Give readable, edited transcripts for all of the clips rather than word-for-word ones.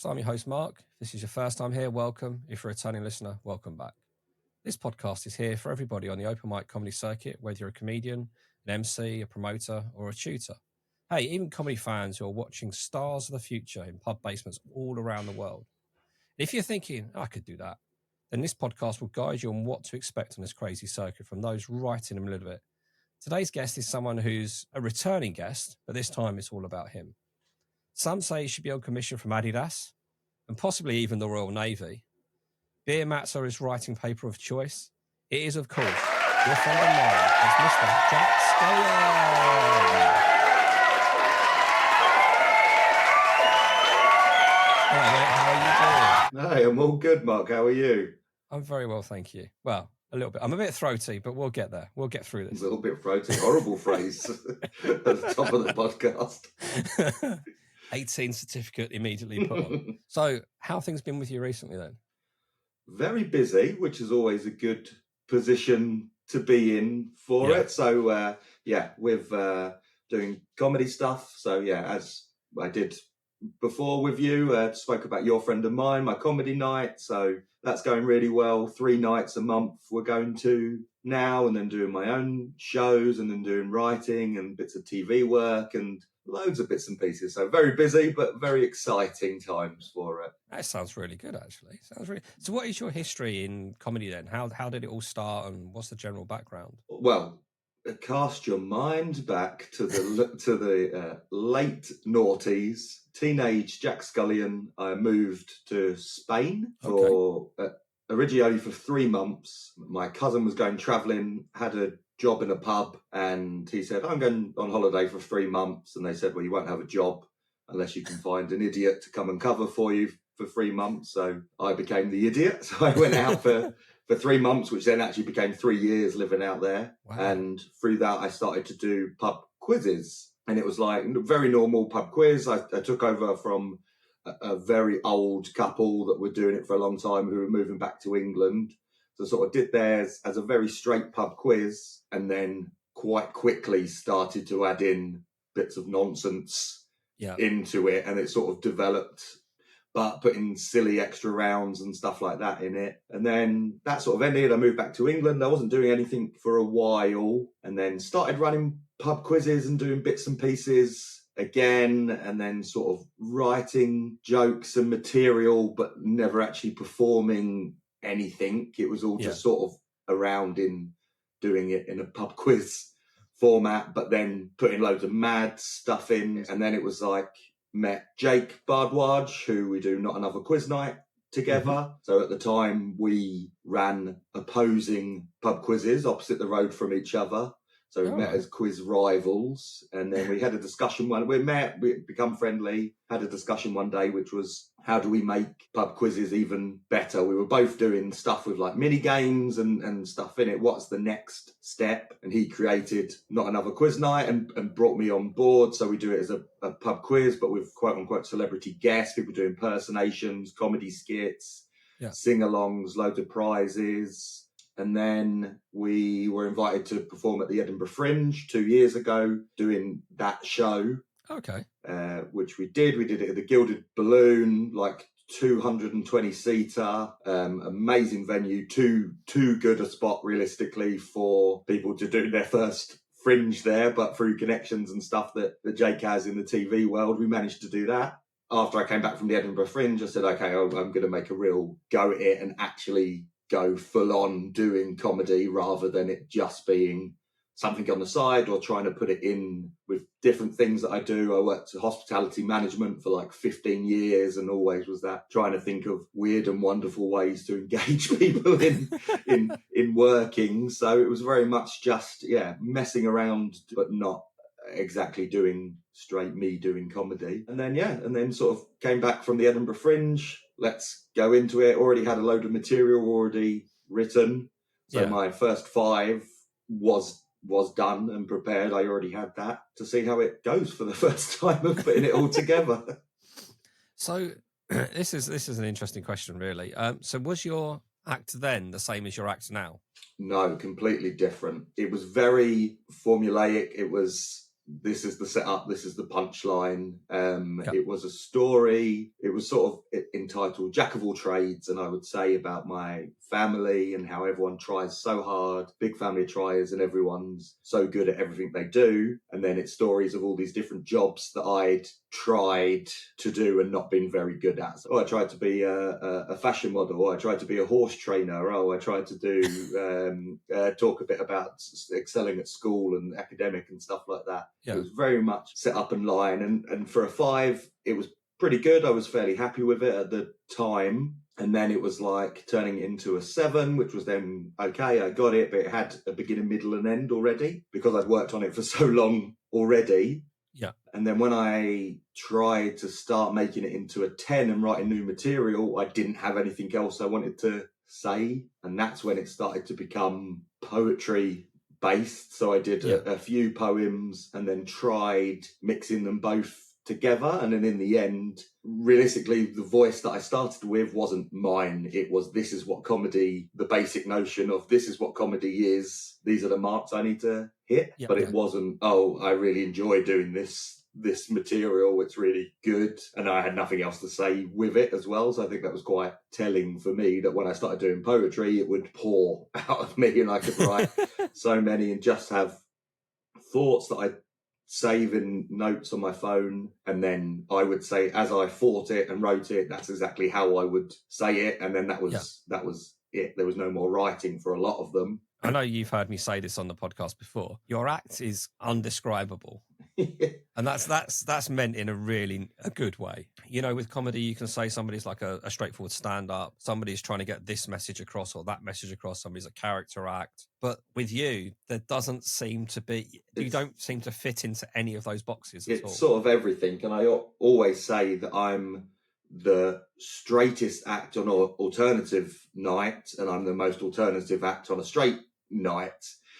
Podcast. I'm your host, Marc. If this is your first time here, welcome. If you're a returning listener, welcome back. This podcast is here for everybody on the open mic comedy circuit, whether you're a comedian, an MC, a promoter, or a tutor. Hey, even comedy fans who are watching stars of the future in pub basements all around the world. If you're thinking, I could do that, then this podcast will guide you on what to expect on this crazy circuit from those right in the middle of it. Today's guest is someone who's a returning guest, but this time it's all about him. Some say he should be on commission from Adidas and possibly even the Royal Navy. Beer mats are his writing paper of choice. It is, of course, your friend of mine. It's Mr. Jack Scullion. Hello, mate. How are you doing? Hey, I'm all good, Mark. How are you? I'm very well, thank you. Well, a little bit. I'm a bit throaty, but we'll get there. We'll get through this. A little bit throaty. Horrible phrase at the top of the podcast. 18 certificate immediately put on. So, how have things been with you recently then? Very busy, which is always a good position to be in for it. So, with doing comedy stuff. So, as I did before with you, spoke about your friend of mine, my comedy night. So that's going really well. 3 nights a month we're going to now, and then doing my own shows, and then doing writing and bits of TV work and loads of bits and pieces. So very busy, but very exciting times for it. That sounds really good, actually. So what is your history in comedy then? How did it all start, and what's the general background? Well, cast your mind back to the late noughties. Teenage Jack Scullion. I moved to Spain for originally only for 3 months. My cousin was going travelling, had a job in a pub, and he said, I'm going on holiday for 3 months. And they said, well, you won't have a job unless you can find an idiot to come and cover for you for 3 months. So I became the idiot. So I went out for 3 months, which then actually became 3 years living out there. Wow. And through that, I started to do pub quizzes. And it was like a very normal pub quiz. I took over from a very old couple that were doing it for a long time who were moving back to England. So sort of did theirs as a very straight pub quiz, and then quite quickly started to add in bits of nonsense into it. And it sort of developed, but putting silly extra rounds and stuff like that in it. And then that sort of ended. I moved back to England. I wasn't doing anything for a while, and then started running pub quizzes and doing bits and pieces again, and then sort of writing jokes and material, but never actually performing anything. It was all just sort of around in doing it in a pub quiz format, but then putting loads of mad stuff in. And then it was like, met Jake Bardwaj, who we do Not Another Quiz Night together. Mm-hmm. So at the time we ran opposing pub quizzes opposite the road from each other. So we met as quiz rivals, and then we had a discussion we become friendly, had a discussion one day, which was, how do we make pub quizzes even better? We were both doing stuff with like mini games and stuff in it. What's the next step? And he created Not Another Quiz Night and brought me on board. So we do it as a pub quiz, but with quote unquote celebrity guests, people do impersonations, comedy skits, sing-alongs, loads of prizes. And then we were invited to perform at the Edinburgh Fringe 2 years ago, doing that show. Okay. Which we did. We did it at the Gilded Balloon, like 220-seater, amazing venue, too good a spot realistically for people to do their first Fringe there, but through connections and stuff that Jake has in the TV world, we managed to do that. After I came back from the Edinburgh Fringe, I said, okay, I'm going to make a real go at it and actually go full on doing comedy rather than it just being something on the side or trying to put it in with different things that I do. I worked in hospitality management for like 15 years and always was that, trying to think of weird and wonderful ways to engage people in working. So it was very much just, messing around, but not exactly doing straight me doing comedy. And then sort of came back from the Edinburgh Fringe. Let's go into it. Already had a load of material already written. So my first 5 was done and prepared. I already had that to see how it goes for the first time of putting it all together. So this is an interesting question, really. So was your act then the same as your act now? No, completely different. It was very formulaic. It was this is the setup, this is the punchline. It was a story. It was sort of entitled Jack of All Trades, and I would say about my family and how everyone tries so hard, big family tries, and everyone's so good at everything they do. And then it's stories of all these different jobs that I'd tried to do and not been very good at. So, I tried to be a fashion model. I tried to be a horse trainer. I tried to do talk a bit about excelling at school and academic and stuff like that. It was very much set up and line. And for a 5, it was pretty good. I was fairly happy with it at the time. And then it was like turning it into a 7, which was then, okay, I got it, but it had a beginning, middle and end already because I'd worked on it for so long already. Yeah. And then when I tried to start making it into a 10 and writing new material, I didn't have anything else I wanted to say. And that's when it started to become poetry based. So I did a few poems and then tried mixing them both together. And then in the end, realistically, the voice that I started with wasn't mine. It was, this is what comedy, the basic notion of this is what comedy is. These are the marks I need to hit. But it wasn't, oh, I really enjoy doing this material, it's really good, and I had nothing else to say with it as well. So I think that was quite telling for me that when I started doing poetry, it would pour out of me and I could write so many and just have thoughts that I save in notes on my phone, and then I would say as I thought it and wrote it, that's exactly how I would say it, and then that was it. There was no more writing for a lot of them. I know you've heard me say this on the podcast before. Your act is undescribable. And that's meant in a good way. You know, with comedy, you can say somebody's like a straightforward stand-up. Somebody's trying to get this message across or that message across. Somebody's a character act. But with you, there doesn't seem to be... You don't seem to fit into any of those boxes at all. It's sort of everything. And I always say that I'm the straightest act on an alternative night and I'm the most alternative act on a straight night.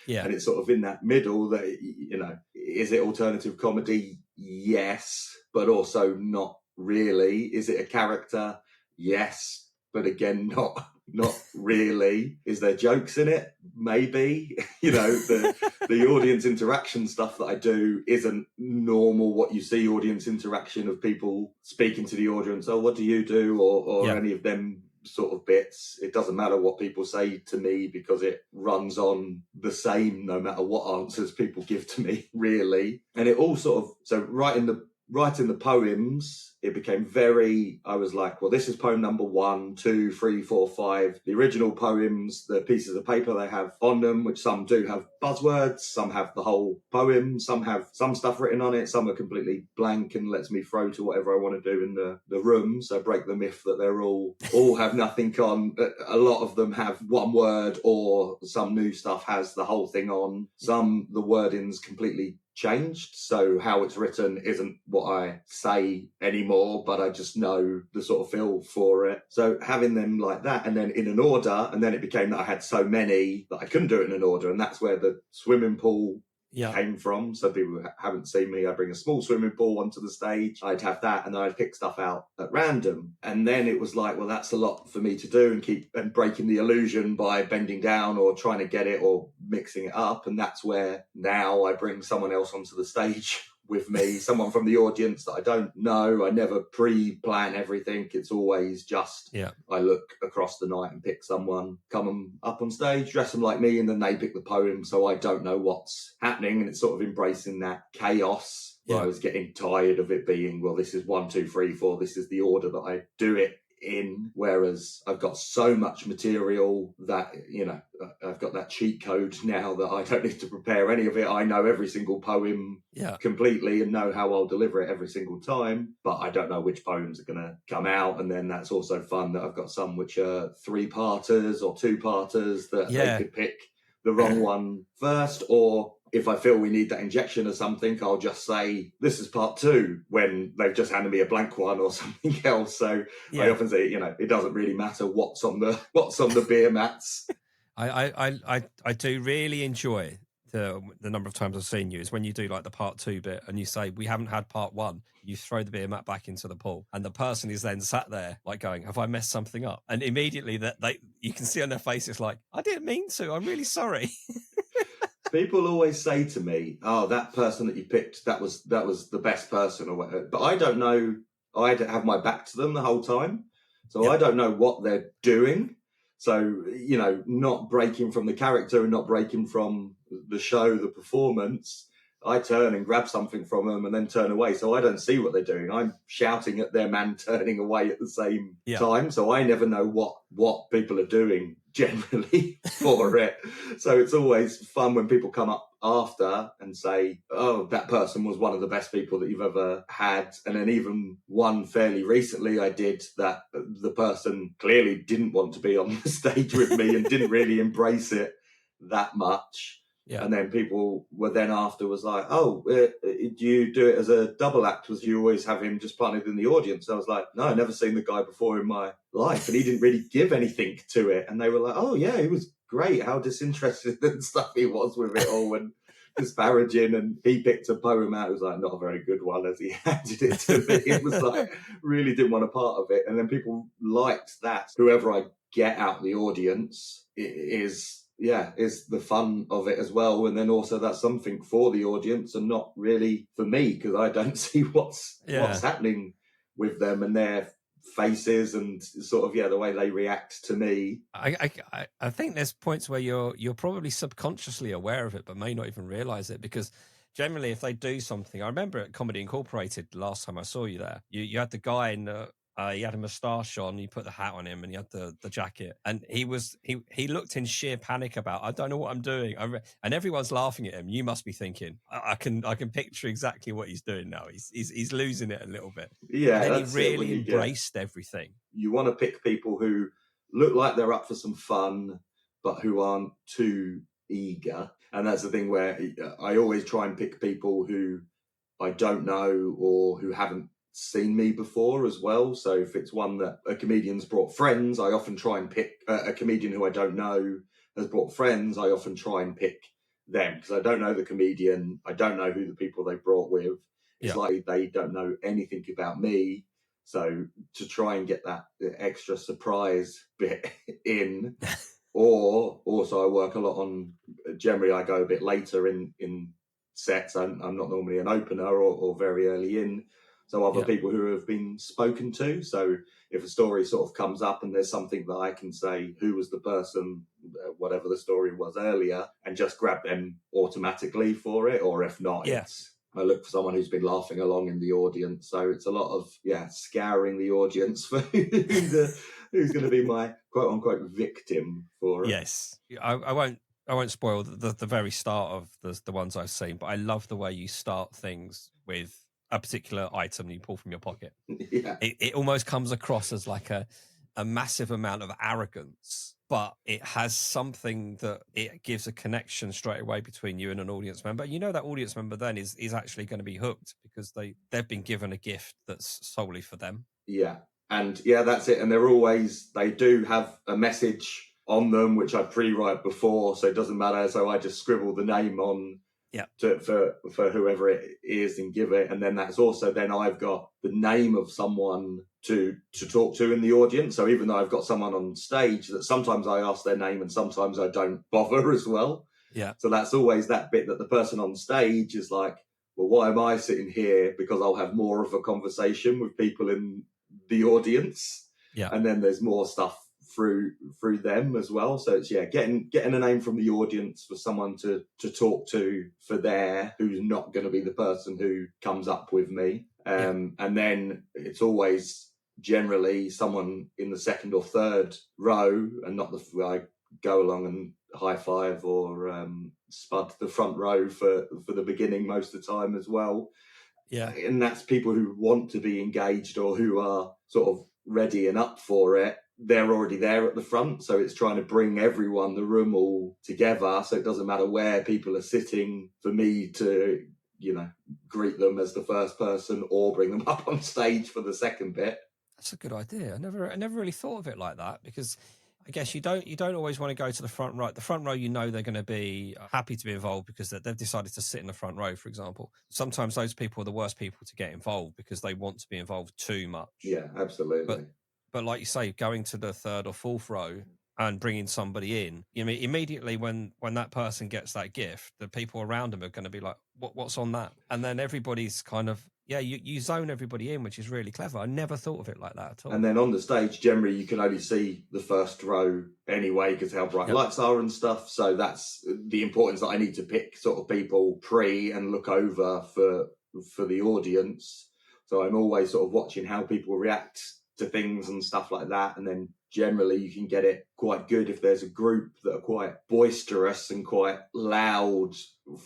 Yeah. And it's sort of in that middle that, you know, is it alternative comedy? Yes, but also not really. Is it a character? Yes, but again, not really. Is there jokes in it? Maybe. You know, the audience interaction stuff that I do isn't normal what you see audience interaction of people speaking to the audience. Oh, what do you do? Or any of them sort of bits. It doesn't matter what people say to me because it runs on the same no matter what answers people give to me, really. And it all sort of, so writing the poems, it became I was like, well, this is poem number 1, 2, 3, 4, 5. The original poems, the pieces of paper they have on them, which some do have buzzwords, some have the whole poem, some have some stuff written on it, some are completely blank and lets me throw to whatever I want to do in the room. So break the myth that they're all have nothing on. A lot of them have one word, or some new stuff has the whole thing on. Some, the wording's completely changed, so how it's written isn't what I say anymore, but I just know the sort of feel for it. So having them like that and then in an order, and then it became that I had so many that I couldn't do it in an order, and that's where the swimming pool came from. So people who haven't seen me, I bring a small swimming pool onto the stage, I'd have that, and then I'd pick stuff out at random. And then it was like, well, that's a lot for me to do and breaking the illusion by bending down or trying to get it or mixing it up. And that's where now I bring someone else onto the stage with me, someone from the audience that I don't know. I never pre-plan everything. It's always just I look across the night and pick someone, come up on stage, dress them like me, and then they pick the poem, so I don't know what's happening. And it's sort of embracing that chaos where I was getting tired of it being, well, this is 1, 2, 3, 4, this is the order that I do it in, whereas I've got so much material that, you know, I've got that cheat code now that I don't need to prepare any of it. I know every single poem completely and know how I'll deliver it every single time, but I don't know which poems are going to come out. And then that's also fun that I've got some which are 3-parters or 2-parters that they could pick the wrong one first, or if I feel we need that injection or something, I'll just say, this is part 2, when they've just handed me a blank one or something else. So I often say, you know, it doesn't really matter what's on the beer mats. I do really enjoy the number of times I've seen you is when you do like the part 2 bit and you say, we haven't had part 1. You throw the beer mat back into the pool and the person is then sat there like going, have I messed something up? And immediately that you can see on their face, it's like, I didn't mean to, I'm really sorry. People always say to me, "Oh, that person that you picked, that was the best person," or whatever. But I don't know. I have my back to them the whole time, so I don't know what they're doing. So, not breaking from the character and not breaking from the show, the performance, I turn and grab something from them and then turn away. So I don't see what they're doing. I'm shouting at them and turning away at the same time. So I never know what people are doing generally for it. So it's always fun when people come up after and say, "Oh, that person was one of the best people that you've ever had." And then even one fairly recently I did that the person clearly didn't want to be on the stage with me and didn't really embrace it that much. Yeah. And then people were then after was like, "Oh, do you do it as a double act? Was you always have him just planted in the audience?" I was like, "No, I've never seen the guy before in my life." And he didn't really give anything to it. And they were like, "Oh, yeah, he was great. How disinterested and stuff he was with it all and disparaging." And he picked a poem out. It was like, not a very good one as he handed it to me. It was like, really didn't want a part of it. And then people liked that. Whoever I get out the audience is the fun of it as well. And then also that's something for the audience and not really for me, because I don't see what's happening with them and their faces and sort of the way they react to me. I think there's points where you're probably subconsciously aware of it but may not even realize it, because generally if they do something, I remember at Comedy Incorporated last time I saw you there, you had the guy in he had a moustache on, you put the hat on him and he had the jacket, and he looked in sheer panic about, "I don't know what I'm doing," and everyone's laughing at him. You must be thinking, I can picture exactly what he's doing now. He's losing it a little bit. Yeah, and then he really embraced everything. You want to pick people who look like they're up for some fun but who aren't too eager, and that's the thing where I always try and pick people who I don't know or who haven't seen me before as well. So if it's one that a comedian's brought friends, I often try and pick a comedian who I don't know has brought friends. I often try and pick them because I don't know the comedian. I don't know who the people they brought with. It's like they don't know anything about me. So to try and get that extra surprise bit in, or also I work a lot on, generally I go a bit later in sets. I'm not normally an opener or very early in. So other people who have been spoken to. So if a story sort of comes up and there's something that I can say, who was the person, whatever the story was earlier, and just grab them automatically for it. Or if not, I look for someone who's been laughing along in the audience. So it's a lot of, scouring the audience for who's going to be my quote unquote victim for it. Yes. I won't spoil the very start of the ones I've seen, but I love the way you start things with a particular item you pull from your pocket. Yeah. It almost comes across as like a massive amount of arrogance, but it has something that it gives a connection straight away between you and an audience member. You know that audience member then is actually going to be hooked because they've been given a gift that's solely for them. Yeah. And that's it. And they do have a message on them, which I pre-write before, so it doesn't matter. So I just scribble the name on for whoever it is and give it. And then that's also, then I've got the name of someone to talk to in the audience. So even though I've got someone on stage, that sometimes I ask their name and sometimes I don't bother as well. Yeah. So that's always that bit that the person on stage is like, well, why am I sitting here? Because I'll have more of a conversation with people in the audience. Yeah. And then there's more stuff through them as well. So it's getting a name from the audience for someone to talk to for there, who's not going to be the person who comes up with me. And then it's always generally someone in the second or third row, and not I go along and high five or spud the front row for the beginning most of the time as well. Yeah. And that's people who want to be engaged or who are sort of ready and up for it. They're already there at the front. So it's trying to bring everyone, the room all together. So it doesn't matter where people are sitting for me to, greet them as the first person or bring them up on stage for the second bit. That's a good idea. I never really thought of it like that, because I guess you don't always want to go to the front row. The front row, they're going to be happy to be involved because they've decided to sit in the front row, for example. Sometimes those people are the worst people to get involved because they want to be involved too much. Yeah, absolutely. But like you say, going to the third or fourth row, and bringing somebody in, you know, immediately when that person gets that gift, the people around them are going to be like, what's on that? And then everybody's kind of, you zone everybody in, which is really clever. I never thought of it like that at all. And then on the stage, generally, you can only see the first row anyway because how bright lights are and stuff. So that's the importance that I need to pick sort of people pre and look over for the audience. So I'm always sort of watching how people react to things and stuff like that. And then generally you can get it quite good if there's a group that are quite boisterous and quite loud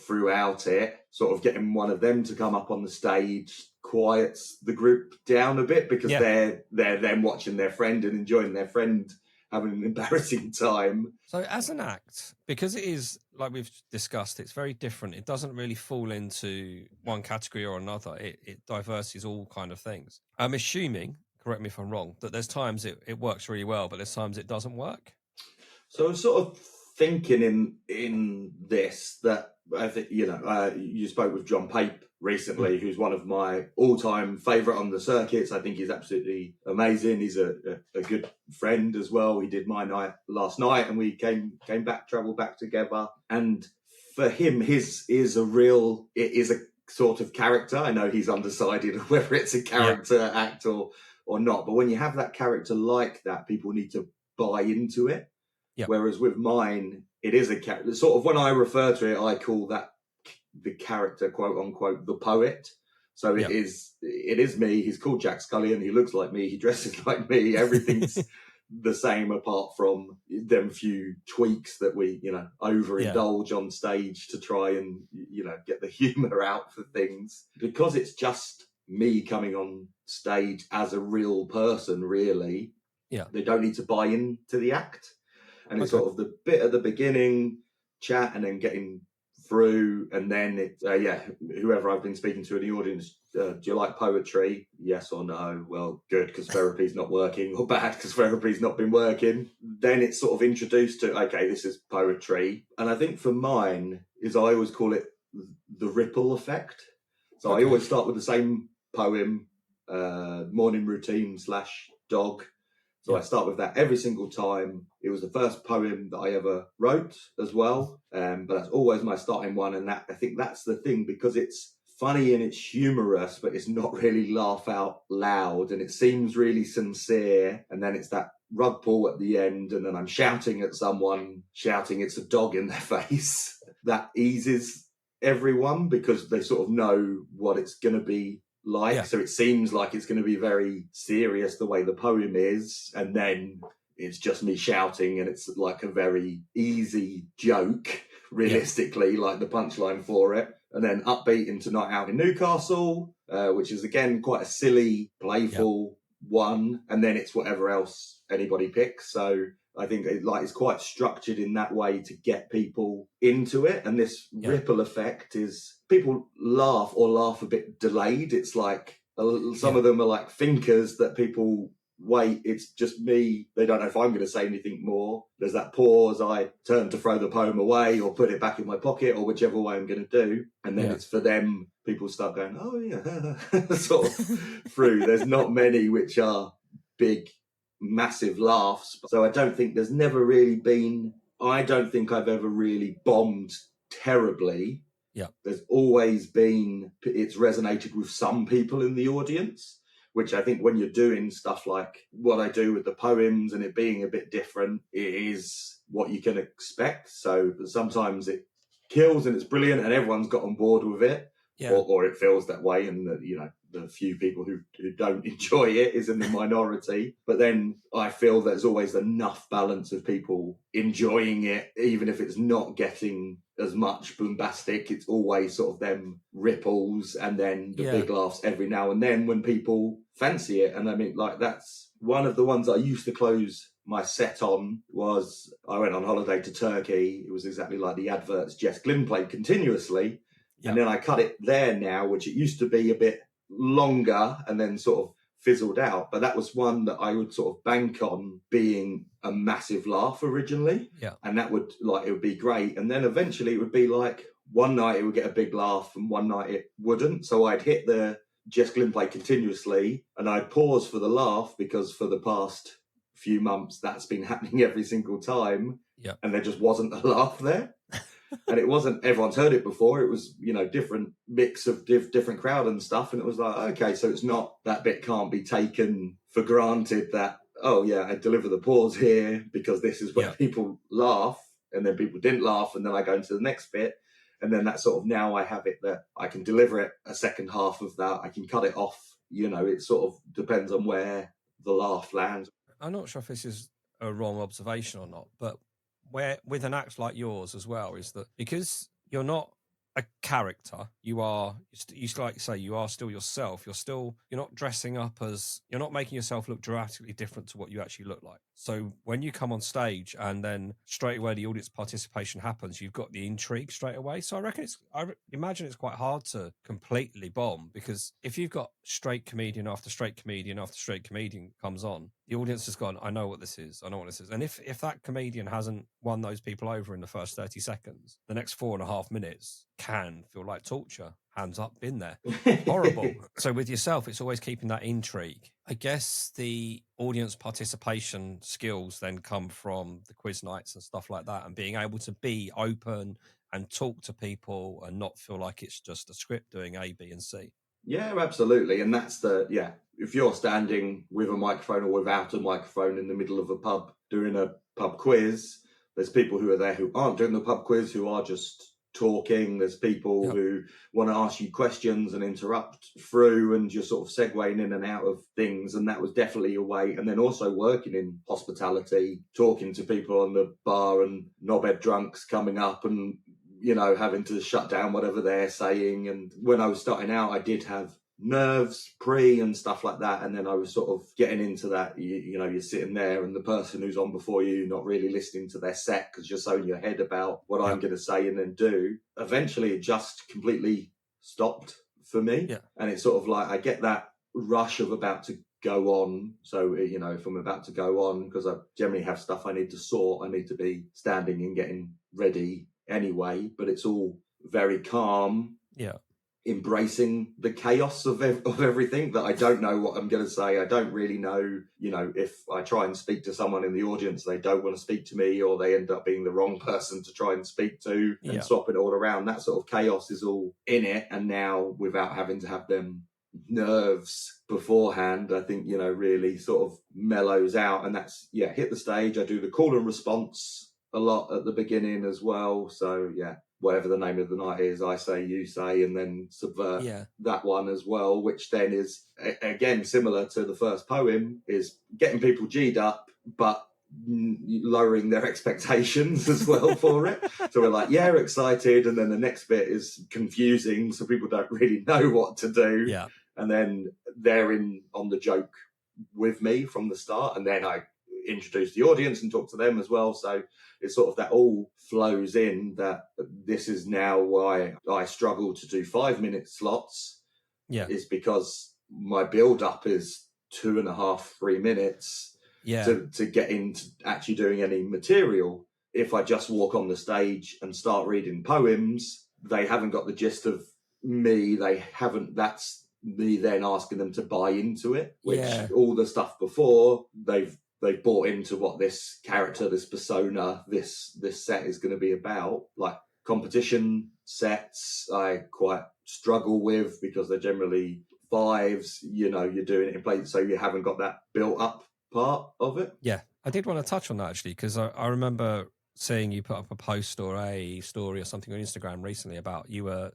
throughout it. Sort of getting one of them to come up on the stage quiets the group down a bit because they're then watching their friend and enjoying their friend having an embarrassing time. So as an act, because it is, like we've discussed, it's very different. It doesn't really fall into one category or another. It diverses all kind of things. I'm assuming, correct me if I'm wrong, that there's times it works really well, but there's times it doesn't work. So I'm sort of thinking in this that I think, you spoke with John Pape recently, who's one of my all-time favourite on the circuits. I think he's absolutely amazing. He's a good friend as well. He did my night last night and we travelled back together. And for him, it is a sort of character. I know he's undecided whether it's a character act or not. But when you have that character like that, people need to buy into it. Yep. Whereas with mine, it is a character. Sort of when I refer to it, I call that the character, quote unquote, the poet. So it is me. He's called Jack Scullion. He looks like me. He dresses like me. Everything's the same apart from them few tweaks that we, overindulge on stage to try and, get the humour out for things. Because it's just me coming on stage as a real person, really. Yeah. They don't need to buy into the act. And it's sort of the bit at the beginning, chat, and then getting through, and then it's, whoever I've been speaking to in the audience, do you like poetry? Yes or no? Well, good, because therapy's not working, or bad, because therapy's not been working. Then it's sort of introduced to, okay, this is poetry. And I think for mine is I always call it the ripple effect. So I always start with the same poem, morning routine / dog. So I start with that every single time. It was the first poem that I ever wrote as well. But that's always my starting one. And I think that's the thing, because it's funny and it's humorous, but it's not really laugh out loud. And it seems really sincere. And then it's that rug pull at the end. And then I'm shouting at someone, shouting it's a dog in their face. That eases everyone because they sort of know what it's going to be like. So it seems like it's going to be very serious the way the poem is, and then it's just me shouting and it's like a very easy joke realistically, like the punchline for it. And then upbeat into Night Out in Newcastle, which is again quite a silly, playful one, and then it's whatever else anybody picks. So I think it's quite structured in that way to get people into it. And this ripple effect is people laugh a bit delayed. It's like some of them are like thinkers that people wait. It's just me. They don't know if I'm going to say anything more. There's that pause. I turn to throw the poem away or put it back in my pocket or whichever way I'm going to do. And then it's for them. People start going, oh yeah, sort of through. There's not many which are big, massive laughs. So I don't think I've ever really bombed terribly. There's always been, it's resonated with some people in the audience, which I think when you're doing stuff like what I do with the poems and it being a bit different, it is what you can expect. So sometimes it kills and it's brilliant and everyone's got on board with it. Or it feels that way, and the few people who don't enjoy it is in the minority. But then I feel there's always enough balance of people enjoying it, even if it's not getting as much bombastic. It's always sort of them ripples and then the big laughs every now and then when people fancy it. And I mean, like, that's one of the ones I used to close my set on. Was I went on holiday to Turkey. It was exactly like the adverts Jess Glynn played continuously. And then I cut it there now, which it used to be a bit longer and then sort of fizzled out. But that was one that I would sort of bank on being a massive laugh originally. And that would, it would be great. And then eventually it would be like one night it would get a big laugh and one night it wouldn't. So I'd hit the Jess Glynn play continuously and I'd pause for the laugh because for the past few months, that's been happening every single time. Yeah. And there just wasn't a laugh there. And it wasn't, everyone's heard it before. It was, different mix of different crowd and stuff. And it was like, okay, so it's not, that bit can't be taken for granted that, oh yeah, I deliver the pause here because this is where people laugh, and then people didn't laugh, and then I go into the next bit. And then that sort of, now I have it that I can deliver it a second half of that. I can cut it off. It sort of depends on where the laugh lands. I'm not sure if this is a wrong observation or not, but where with an act like yours as well, is that because you're not a character, you like you say, you are still yourself. You're not dressing up as, you're not making yourself look dramatically different to what you actually look like. So when you come on stage and then straight away the audience participation happens, you've got the intrigue straight away. So I imagine it's quite hard to completely bomb, because if you've got straight comedian after straight comedian after straight comedian comes on, the audience has gone, I know what this is. And if that comedian hasn't won those people over in the first 30 seconds, the next 4.5 minutes can feel like torture. Hands up, been there. Horrible. So with yourself, it's always keeping that intrigue. I guess the audience participation skills then come from the quiz nights and stuff like that, and being able to be open and talk to people and not feel like it's just a script doing A, B, and C. Yeah, absolutely. And that's if you're standing with a microphone or without a microphone in the middle of a pub doing a pub quiz, there's people who are there who aren't doing the pub quiz, who are just talking. There's people who want to ask you questions and interrupt through, and you're sort of segueing in and out of things. And that was definitely a way. And then also working in hospitality, talking to people on the bar and knobhead drunks coming up and having to shut down whatever they're saying. And when I was starting out, I did have nerves and stuff like that. And then I was sort of getting into that, you're sitting there and the person who's on before you, not really listening to their set because you're so in your head about what I'm going to say and then do. Eventually it just completely stopped for me. Yeah. And it's sort of like, I get that rush of about to go on. So, if I'm about to go on, because I generally have stuff I need to sort, I need to be standing and getting ready anyway, but it's all very calm. Yeah. Embracing the chaos of everything, that I don't know what I'm going to say. I don't really know, if I try and speak to someone in the audience, they don't want to speak to me, or they end up being the wrong person to try and speak to, and swap it all around. That sort of chaos is all in it. And now, without having to have them nerves beforehand, I think, really sort of mellows out. And that's, hit the stage. I do the call and response a lot at the beginning as well. So, whatever the name of the night is, I say, you say, and then subvert that one as well, which then is, again, similar to the first poem, is getting people G'd up, but lowering their expectations as well for it. So we're like, excited, and then the next bit is confusing, so people don't really know what to do. Yeah. And then they're in on the joke with me from the start, and then I introduce the audience and talk to them as well. So it's sort of that all flows in, that this is now why I struggle to do 5-minute slots. Yeah. Is because my build up is 2.5, 3 minutes to get into actually doing any material. If I just walk on the stage and start reading poems, they haven't got the gist of me. That's me then asking them to buy into it, which all the stuff before they've bought into what this character, this persona, this set is going to be about. Like competition sets, I quite struggle with, because they're generally 5s. You're doing it in place, so you haven't got that built up part of it. Yeah, I did want to touch on that actually, because I remember seeing you put up a post or a story or something on Instagram recently about you were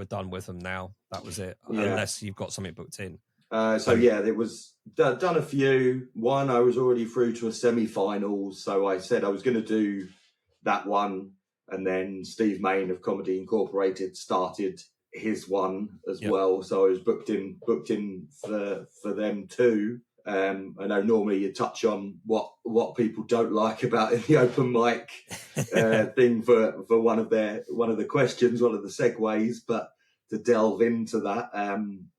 done with them now. That was it, unless you've got something booked in. It was done a few. One, I was already through to a semi-final, so I said I was going to do that one, and then Steve Main of Comedy Incorporated started his one as well, so I was booked in for them too. I know normally you touch on what people don't like about in the open mic thing for one of the questions, one of the segues, but to delve into that,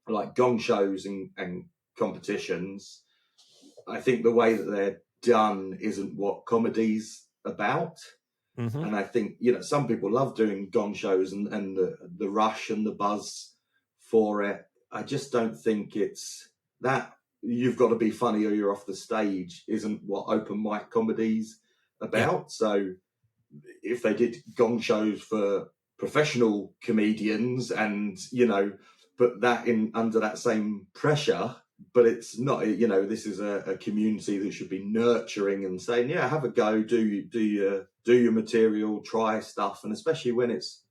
like gong shows and competitions, I think the way that they're done isn't what comedy's about. Mm-hmm. And I think, some people love doing gong shows and the rush and the buzz for it. I just don't think it's that you've got to be funny or you're off the stage isn't what open mic comedy's about. Yeah. So if they did gong shows for professional comedians and, put that in under that same pressure, but it's not, this is a community that should be nurturing and saying, yeah, have a go, do your material, try stuff. And especially when it's,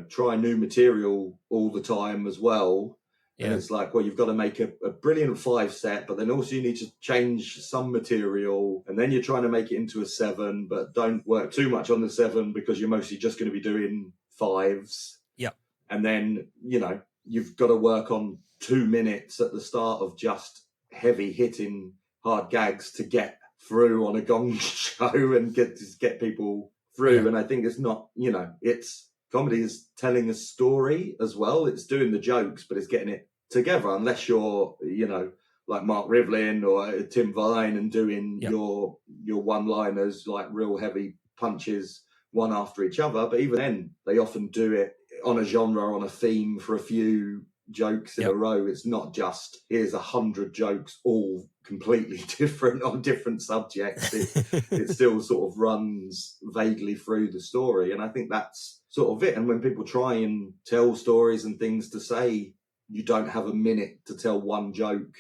try new material all the time as well. Yeah. And it's like, well, you've got to make a brilliant 5 set, but then also you need to change some material. And then you're trying to make it into a 7, but don't work too much on the 7 because you're mostly just going to be doing 5s. Yeah. And then, you've got to work on 2 minutes at the start of just heavy hitting hard gags to get through on a gong show and get people through. Yeah. And I think it's not, it's comedy is telling a story as well. It's doing the jokes, but it's getting it together. Unless you're, like Marc Rivlin or Tim Vine and doing your one-liners, like real heavy punches one after each other. But even then, they often do it on a genre, on a theme for a few jokes in a row. It's not just, here's 100 jokes, all completely different on different subjects. It still sort of runs vaguely through the story. And I think that's sort of it. And when people try and tell stories and things to say, you don't have a minute to tell one joke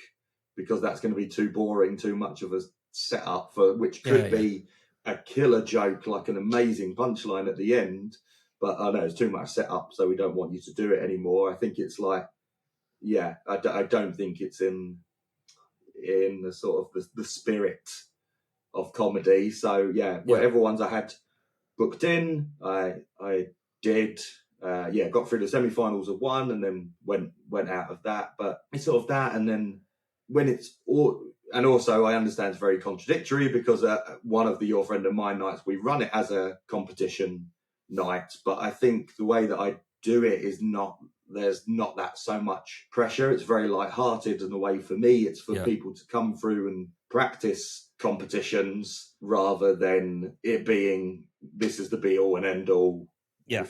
because that's going to be too boring, too much of a setup for which could be a killer joke, like an amazing punchline at the end. But I know it's too much setup, so we don't want you to do it anymore. I think it's like, I don't think it's in the sort of the spirit of comedy. So whatever ones I had booked in, I did. Got through the semi-finals of one, and then went out of that. But it's sort of that, and then when it's all. And also, I understand it's very contradictory because one of the Your Friend and Mine nights, we run it as a competition night, but I think the way that I do it is there's not that so much pressure. It's very lighthearted, and the way for me, it's for people to come through and practice competitions rather than it being this is the be all and end all. Yeah,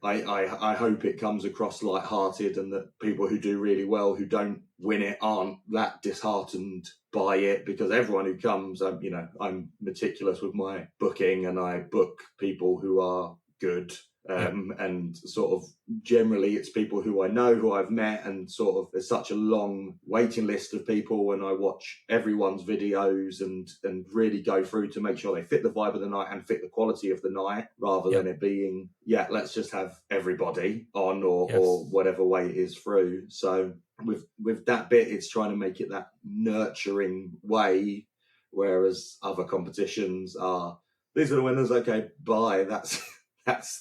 I hope it comes across lighthearted, and that people who do really well, who don't win it, aren't that disheartened by it, because everyone who comes, I'm meticulous with my booking, and I book people who are good. And sort of generally it's people who I know, who I've met, and sort of there's such a long waiting list of people, and I watch everyone's videos and really go through to make sure they fit the vibe of the night and fit the quality of the night, rather than it being, let's just have everybody on or whatever way it is through. So with that bit, it's trying to make it that nurturing way, whereas other competitions are, these are the winners, okay, bye, that's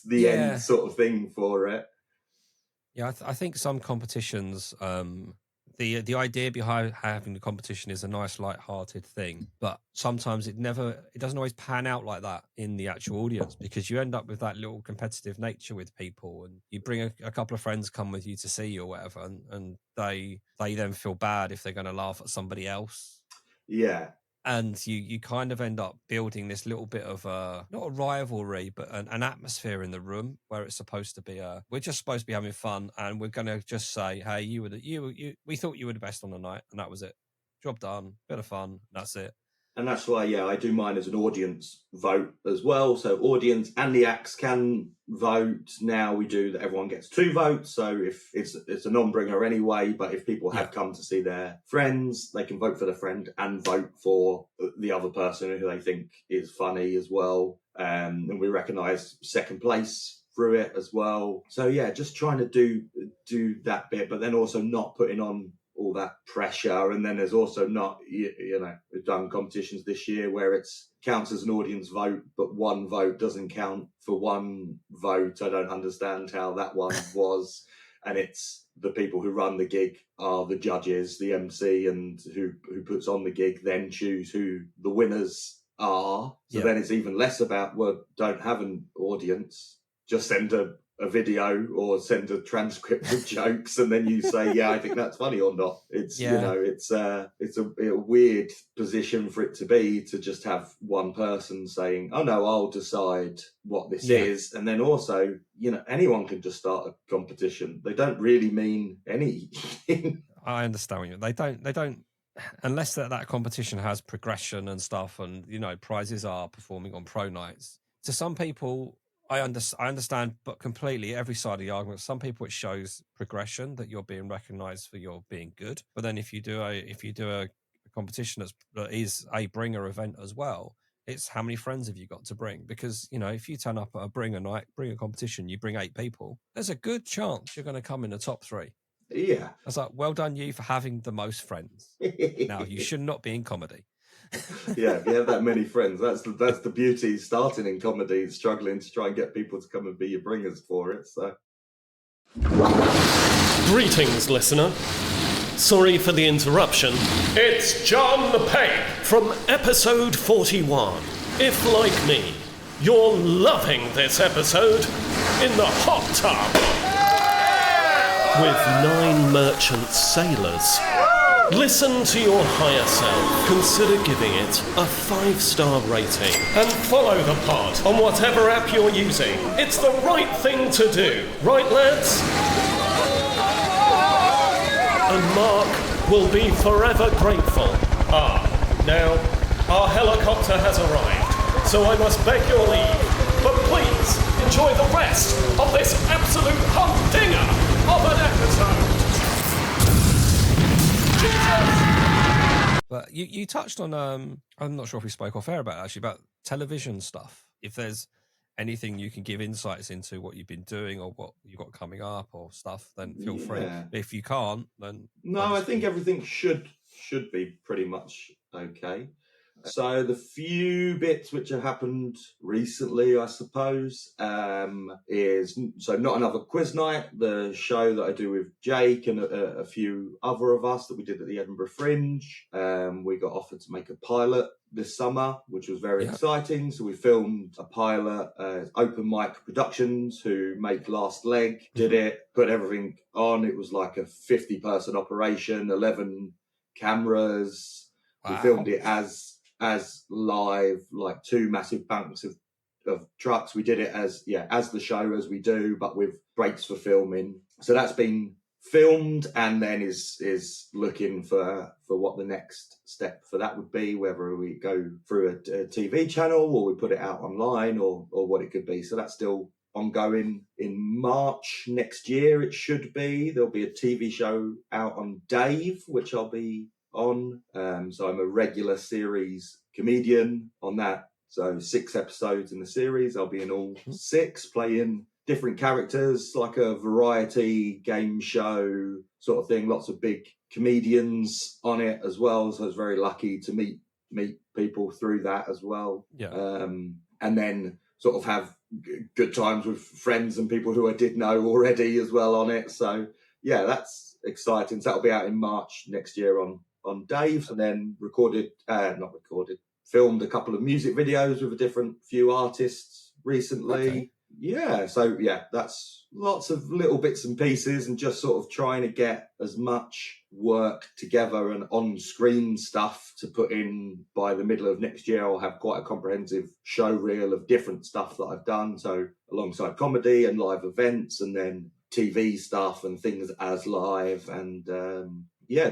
the end sort of thing for it. Yeah, I think some competitions, the idea behind having the competition is a nice light-hearted thing, but sometimes it doesn't always pan out like that in the actual audience, because you end up with that little competitive nature with people, and you bring a couple of friends come with you to see you or whatever, and they then feel bad if they're going to laugh at somebody else. Yeah. And you kind of end up building this little bit of not a rivalry, but an atmosphere in the room where it's supposed to be we're just supposed to be having fun, and we're going to just say, hey, we thought you were the best on the night, and that was it. Job done, bit of fun, that's it. And that's why, I do mine as an audience vote as well. So audience and the acts can vote. Now we do that, everyone gets 2 votes. So if it's a non-bringer anyway, but if people have come to see their friends, they can vote for their friend and vote for the other person who they think is funny as well. And we recognise second place through it as well. So just trying to do that bit, but then also not putting on all that pressure. And then there's also not, we've done competitions this year where it's counts as an audience vote, but 1 vote doesn't count for 1 vote. I don't understand how that one was. And it's the people who run the gig are the judges, the MC, and who puts on the gig then choose who the winners are. So then it's even less about, well, don't have an audience, just send a video or send a transcript of jokes, and then you say, I think that's funny or not. It's it's a weird position for it to be, to just have one person saying, oh no, I'll decide what this is. And then also, anyone can just start a competition. They don't really mean anything. I understand what you mean. They don't unless that competition has progression and stuff, and prizes are performing on pro nights. To some people, I understand, but completely every side of the argument. Some people it shows progression, that you're being recognised for your being good. But then if you do a competition that is a bringer event as well, it's how many friends have you got to bring? Because if you turn up at a bringer competition, you bring 8 people, there's a good chance you're going to come in the top 3. Yeah. I was like, well done you for having the most friends. Now, you should not be in comedy. Yeah, if you have that many friends, that's the beauty starting in comedy, struggling to try and get people to come and be your bringers for it. So, greetings, listener. Sorry for the interruption. It's John the Peg from episode 41. If, like me, you're loving this episode, in the hot tub with 9 merchant sailors, listen to your higher self, consider giving it a 5-star rating, and follow the pod on whatever app you're using. It's the right thing to do, right lads? And Marc will be forever grateful. Now, our helicopter has arrived, so I must beg your leave, but please enjoy the rest of this absolute humdinger of an episode. But you touched on, I'm not sure if we spoke off air about it, actually, about television stuff. If there's anything you can give insights into what you've been doing or what you've got coming up or stuff, then feel free. If you can't, then... No, I think everything should be pretty much okay. So the few bits which have happened recently, I suppose, is Not Another Quiz Night, the show that I do with Jake and a few other of us that we did at the Edinburgh Fringe. We got offered to make a pilot this summer, which was very exciting. So we filmed a pilot, Open Mic Productions, who make Last Leg, did it, put everything on. It was like a 50-person operation, 11 cameras. Wow. We filmed it as live, like 2 massive banks of trucks. We did it as the show as we do, but with breaks for filming. So that's been filmed, and then is looking for what the next step for that would be, whether we go through a TV channel or we put it out online or what it could be. So that's still ongoing. In March next year, it should be, there'll be a TV show out on Dave, which I'll be on. So I'm a regular series comedian on that. So 6 episodes in the series. I'll be in all 6, playing different characters, like a variety game show sort of thing. Lots of big comedians on it as well. So I was very lucky to meet people through that as well. Yeah. And then sort of have good times with friends and people who I did know already as well on it. So yeah, that's exciting. So that'll be out in March next year on Dave, and then filmed a couple of music videos with a different few artists recently. Okay. Yeah, so yeah, that's lots of little bits and pieces, and just sort of trying to get as much work together and on-screen stuff to put in by the middle of next year. I'll have quite a comprehensive show reel of different stuff that I've done, so alongside comedy and live events, and then TV stuff and things as live, and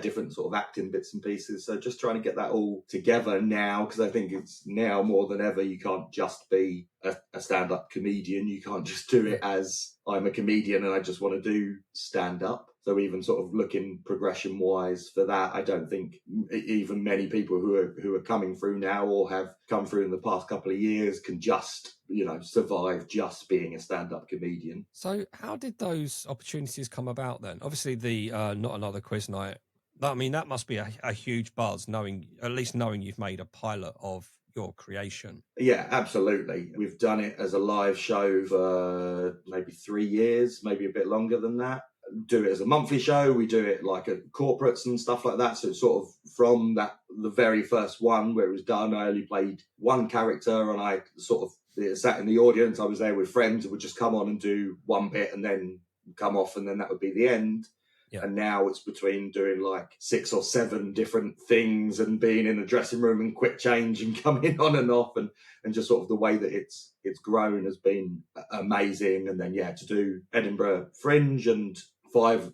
different sort of acting bits and pieces. So just trying to get that all together now, because I think it's now more than ever, you can't just be a stand-up comedian. You can't just do it as I'm a comedian and I just want to do stand-up. So even sort of looking progression-wise for that, I don't think even many people who are coming through now or have come through in the past couple of years can just, survive just being a stand-up comedian. So how did those opportunities come about then? Obviously the Not Another Quiz Night, I mean, that must be a huge buzz, knowing you've made a pilot of your creation. Yeah, absolutely. We've done it as a live show for maybe 3 years, maybe a bit longer than that. Do it as a monthly show. We do it like at corporates and stuff like that. So it's sort of from the very first one where it was done, I only played one character, and I sort of sat in the audience. I was there with friends who would just come on and do one bit and then come off, and then that would be the end. Yeah. And now it's between doing like 6 or 7 different things and being in the dressing room and quick change and coming on and off, and just sort of the way that it's grown has been amazing. And then to do Edinburgh Fringe, and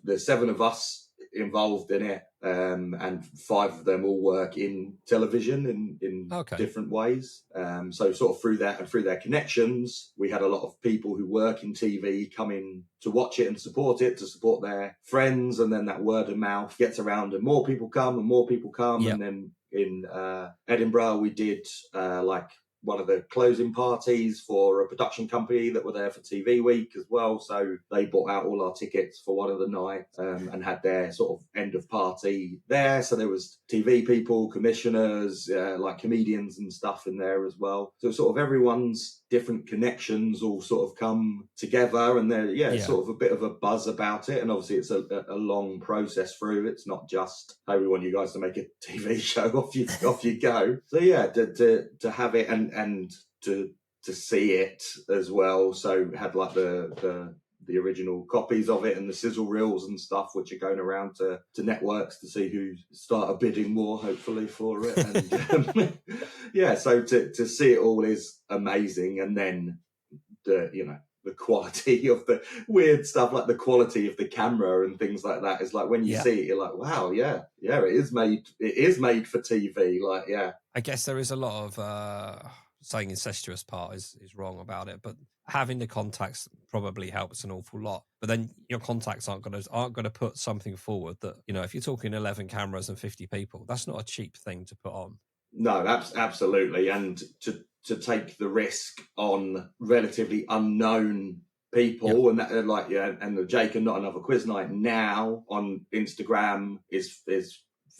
there's 7 of us involved in it, and 5 of them all work in television in different ways. So sort of through that and through their connections, we had a lot of people who work in TV coming to watch it and support it, to support their friends, and then that word of mouth gets around and more people come. And then in Edinburgh we did like one of the closing parties for a production company that were there for TV week as well. So they bought out all our tickets for one of the nights and had their sort of end of party there. So there was TV people, commissioners, like comedians and stuff in there as well. So sort of everyone's different connections all sort of come together, and there's sort of a bit of a buzz about it. And obviously it's a long process through. It's not just, hey, we want you guys to make a TV show, off you go. So yeah, to have it and to see it as well. So had like the original copies of it and the sizzle reels and stuff, which are going around to networks to see who started bidding more, hopefully, for it. And so to see it all is amazing. And then the quality of the weird stuff, like the quality of the camera and things like that, is like when you see it, you're like, wow, it is made for TV. Like, yeah. I guess there is a lot of saying incestuous part is wrong about it, but having the contacts probably helps an awful lot. But then your contacts aren't going to put something forward that, if you're talking 11 cameras and 50 people, that's not a cheap thing to put on. No, absolutely. And to take the risk on relatively unknown people, and that, and the Jake and Not Another Quiz Night now on Instagram is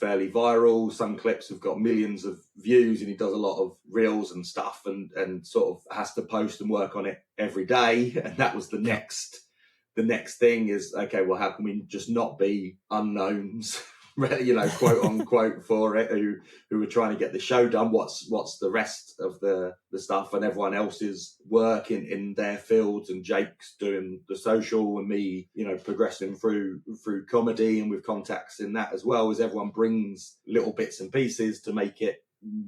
fairly viral. Some clips have got millions of views, and he does a lot of reels and stuff, and sort of has to post and work on it every day. And that was the next thing is, okay, well, how can we just not be unknowns, quote unquote, for it, who are trying to get the show done? What's the rest of the stuff and everyone else's work in their fields, and Jake's doing the social, and me, progressing through comedy and with contacts in that as well, as everyone brings little bits and pieces to make it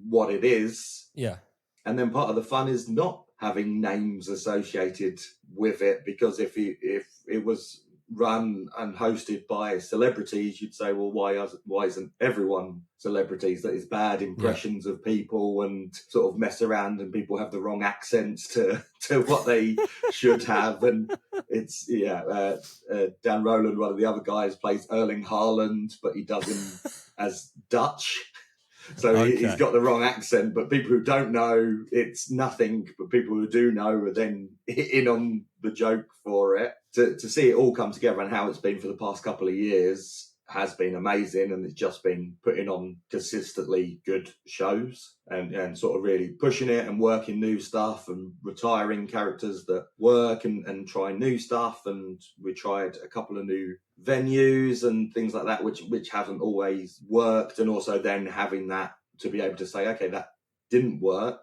what it is. Yeah. And then part of the fun is not having names associated with it, because if it was run and hosted by celebrities, you'd say, well, why isn't everyone celebrities? That is bad impressions of people and sort of mess around, and people have the wrong accents to what they should have. And it's Dan Rowland, one of the other guys, plays Erling Haaland, but he does him as Dutch. So he's got the wrong accent, but people who don't know, it's nothing. But people who do know are then in on the joke for it. To see it all come together and how it's been for the past couple of years has been amazing, and it's just been putting on consistently good shows and sort of really pushing it and working new stuff and retiring characters that work and trying new stuff. And we tried a couple of new venues and things like that, which haven't always worked. And also then having that to be able to say, okay, that didn't work.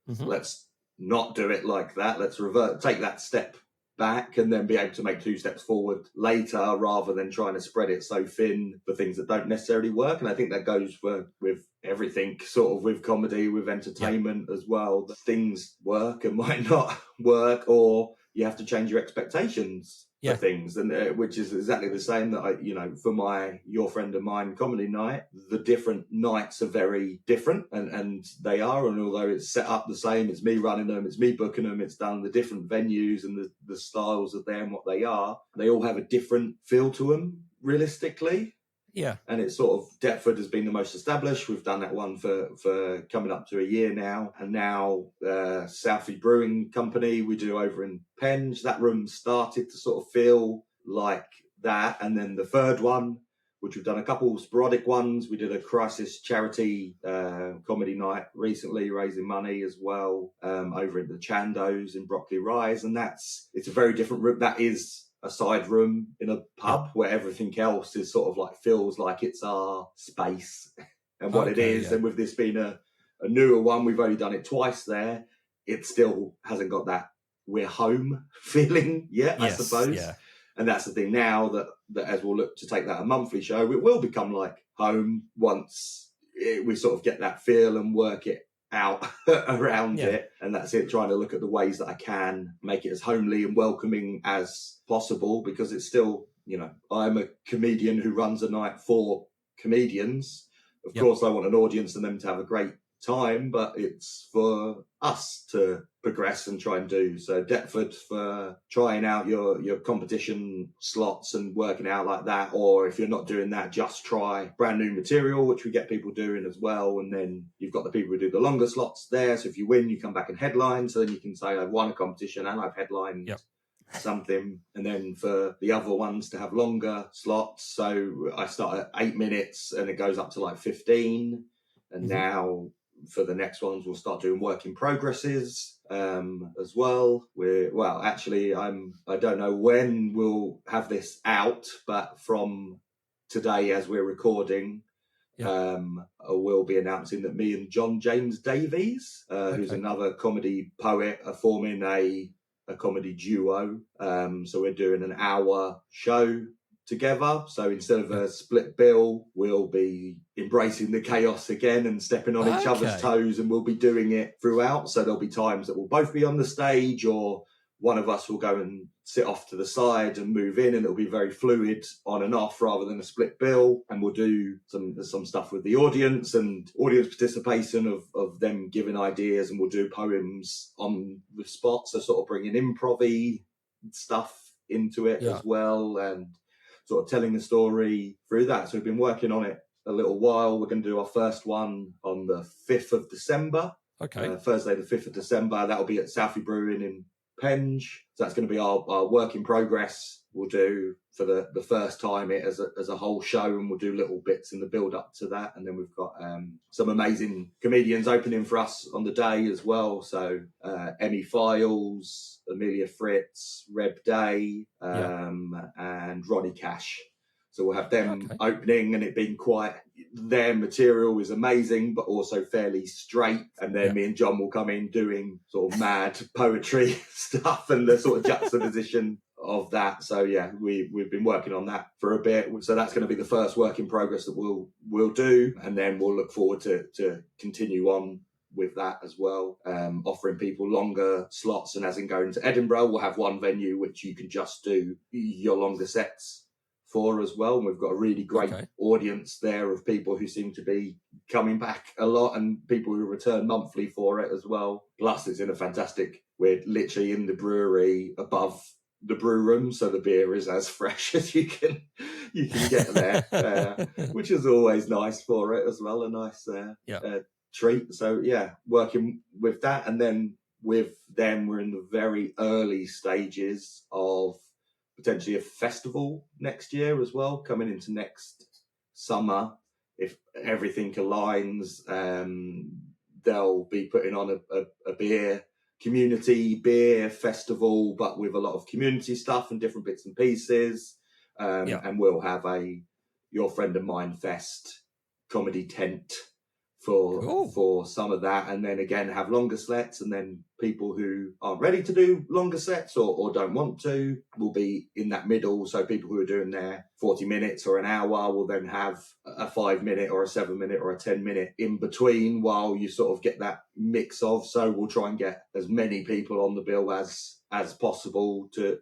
Mm-hmm. Let's not do it like that. Let's take that step back and then be able to make 2 steps forward later, rather than trying to spread it so thin for things that don't necessarily work. And I think that goes with everything, sort of with comedy, with entertainment as well. That things work and might not work, or you have to change your expectations for things, and which is exactly the same that for my Your Friend of Mine comedy night. The different nights are very different, and they are, and although it's set up the same, it's me running them, it's me booking them, it's done the different venues and the styles of them, what they are, they all have a different feel to them realistically. Yeah. And it's sort of, Deptford has been the most established. We've done that one for coming up to a year now. And now Southie Brewing Company, we do over in Penge. That room started to sort of feel like that. And then the third one, which we've done a couple of sporadic ones. We did a crisis charity comedy night recently, raising money as well, over at the Chandos in Brockley Rise. And it's a very different room. That is a side room in a pub where everything else is sort of like feels like it's our space and what it is. Yeah. And with this being a newer one, we've only done it twice there. It still hasn't got that we're home feeling yet, I suppose. Yeah. And that's the thing now that as we'll look to take that a monthly show, it will become like home once we sort of get that feel and work it out around it. And that's it, trying to look at the ways that I can make it as homely and welcoming as possible, because it's still, I'm a comedian who runs a night for comedians. Of course, I want an audience and them to have a great time, but it's for us to progress and try and do. So Deptford for trying out your competition slots and working out like that, or if you're not doing that, just try brand new material, which we get people doing as well. And then you've got the people who do the longer slots there. So if you win, you come back and headline. So then you can say, I've won a competition and I've headlined something. And then for the other ones to have longer slots. So I start at 8 minutes and it goes up to like 15. And now for the next ones, we'll start doing work in progresses as well. I don't know when we'll have this out, but from today as we're recording, we'll be announcing that me and John James Davies, who's another comedy poet, are forming a comedy duo. So we're doing an hour show together. So instead of a split bill, we'll be embracing the chaos again and stepping on each other's toes, and we'll be doing it throughout. So there'll be times that we'll both be on the stage, or one of us will go and sit off to the side and move in, and it'll be very fluid on and off rather than a split bill. And we'll do some stuff with the audience and audience participation of them giving ideas, and we'll do poems on the spot. So sort of bringing improv-y stuff into it as well, and sort of telling the story through that. So we've been working on it a little while. We're going to do our first one on the 5th of December. Thursday the 5th of December. That'll be at Southie Brewing in Penge. So that's going to be our work in progress. We'll do for the first time it as a whole show, and we'll do little bits in the build up to that. And then we've got some amazing comedians opening for us on the day as well. So Emmy Files, Amelia Fritz, Reb Day, and Ronnie Cash. So we'll have them opening, and it being quite, their material is amazing, but also fairly straight. And then me and John will come in doing sort of mad poetry stuff and the sort of juxtaposition of that. So we've been working on that for a bit. So that's going to be the first work in progress that we'll do. And then we'll look forward to continue on with that as well, offering people longer slots. And as in going to Edinburgh, we'll have one venue which you can just do your longer sets for as well. And we've got a really great audience there of people who seem to be coming back a lot, and people who return monthly for it as well. Plus it's in a fantastic, we're literally in the brewery above the brew room, so the beer is as fresh as you can get there, which is always nice for it as well, a nice treat. So working with that, and then with them we're in the very early stages of potentially a festival next year as well, coming into next summer. If everything aligns, they'll be putting on a community beer festival, but with a lot of community stuff and different bits and pieces. And we'll have a Your Friend of Mine Fest comedy tent for some of that, and then again have longer sets, and then people who aren't ready to do longer sets or don't want to will be in that middle. So people who are doing their 40 minutes or an hour will then have a 5 minute or a 7 minute or a 10 minute in between, while you sort of get that mix of. So we'll try and get as many people on the bill as possible to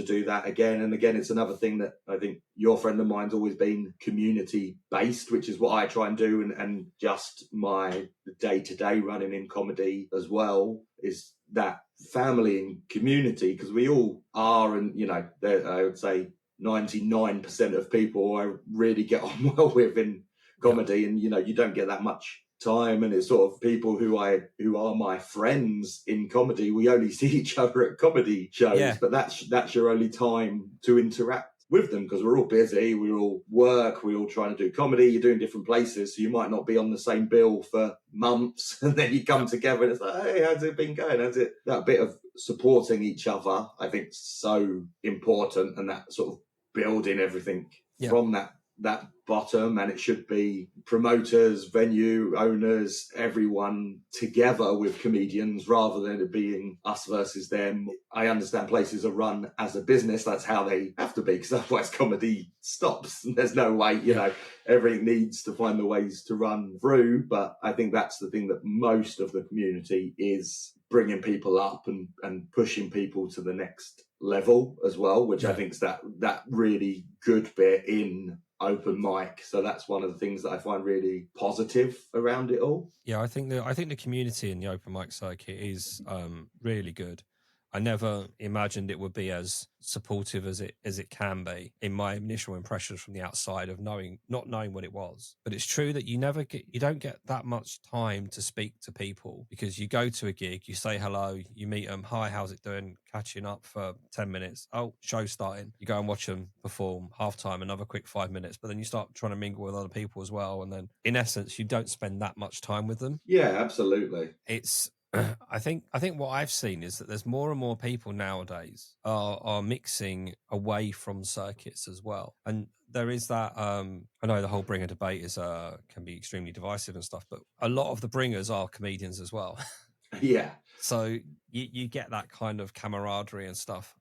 do that again. And again, it's another thing that I think Your Friend of Mine's always been community based, which is what I try and do, and just my day-to-day running in comedy as well is that family and community, because we all are, and I would say 99% of people I really get on well with in comedy, and you don't get that much time, and it's sort of people who are my friends in comedy. We only see each other at comedy shows, but that's your only time to interact with them, because we're all busy, we all work, we're all trying to do comedy, you're doing different places, so you might not be on the same bill for months, and then you come together and it's like, hey, how's it been going? How's it? That bit of supporting each other, I think, is so important, and that sort of building everything from that bottom. And it should be promoters, venue owners, everyone together with comedians, rather than it being us versus them. I understand places are run as a business, that's how they have to be, because otherwise comedy stops. There's no way, everything needs to find the ways to run through. But I think that's the thing that most of the community is bringing people up and pushing people to the next level as well, which I think is that really good bit in open mic. So that's one of the things that I find really positive around it all. Yeah, I think the community in the open mic circuit is really good. I never imagined it would be as supportive as it can be in my initial impressions from the outside of not knowing what it was. But it's true that you don't get that much time to speak to people, because you go to a gig, you say hello, you meet them, hi, how's it doing? Catching up for 10 minutes. Oh, show's starting. You go and watch them perform, halftime, another quick 5 minutes, but then you start trying to mingle with other people as well. And then in essence, you don't spend that much time with them. Yeah, absolutely. It's I think what I've seen is that there's more and more people nowadays are mixing away from circuits as well. And there is that, I know the whole bringer debate is can be extremely divisive and stuff, but a lot of the bringers are comedians as well. Yeah. So you get that kind of camaraderie and stuff.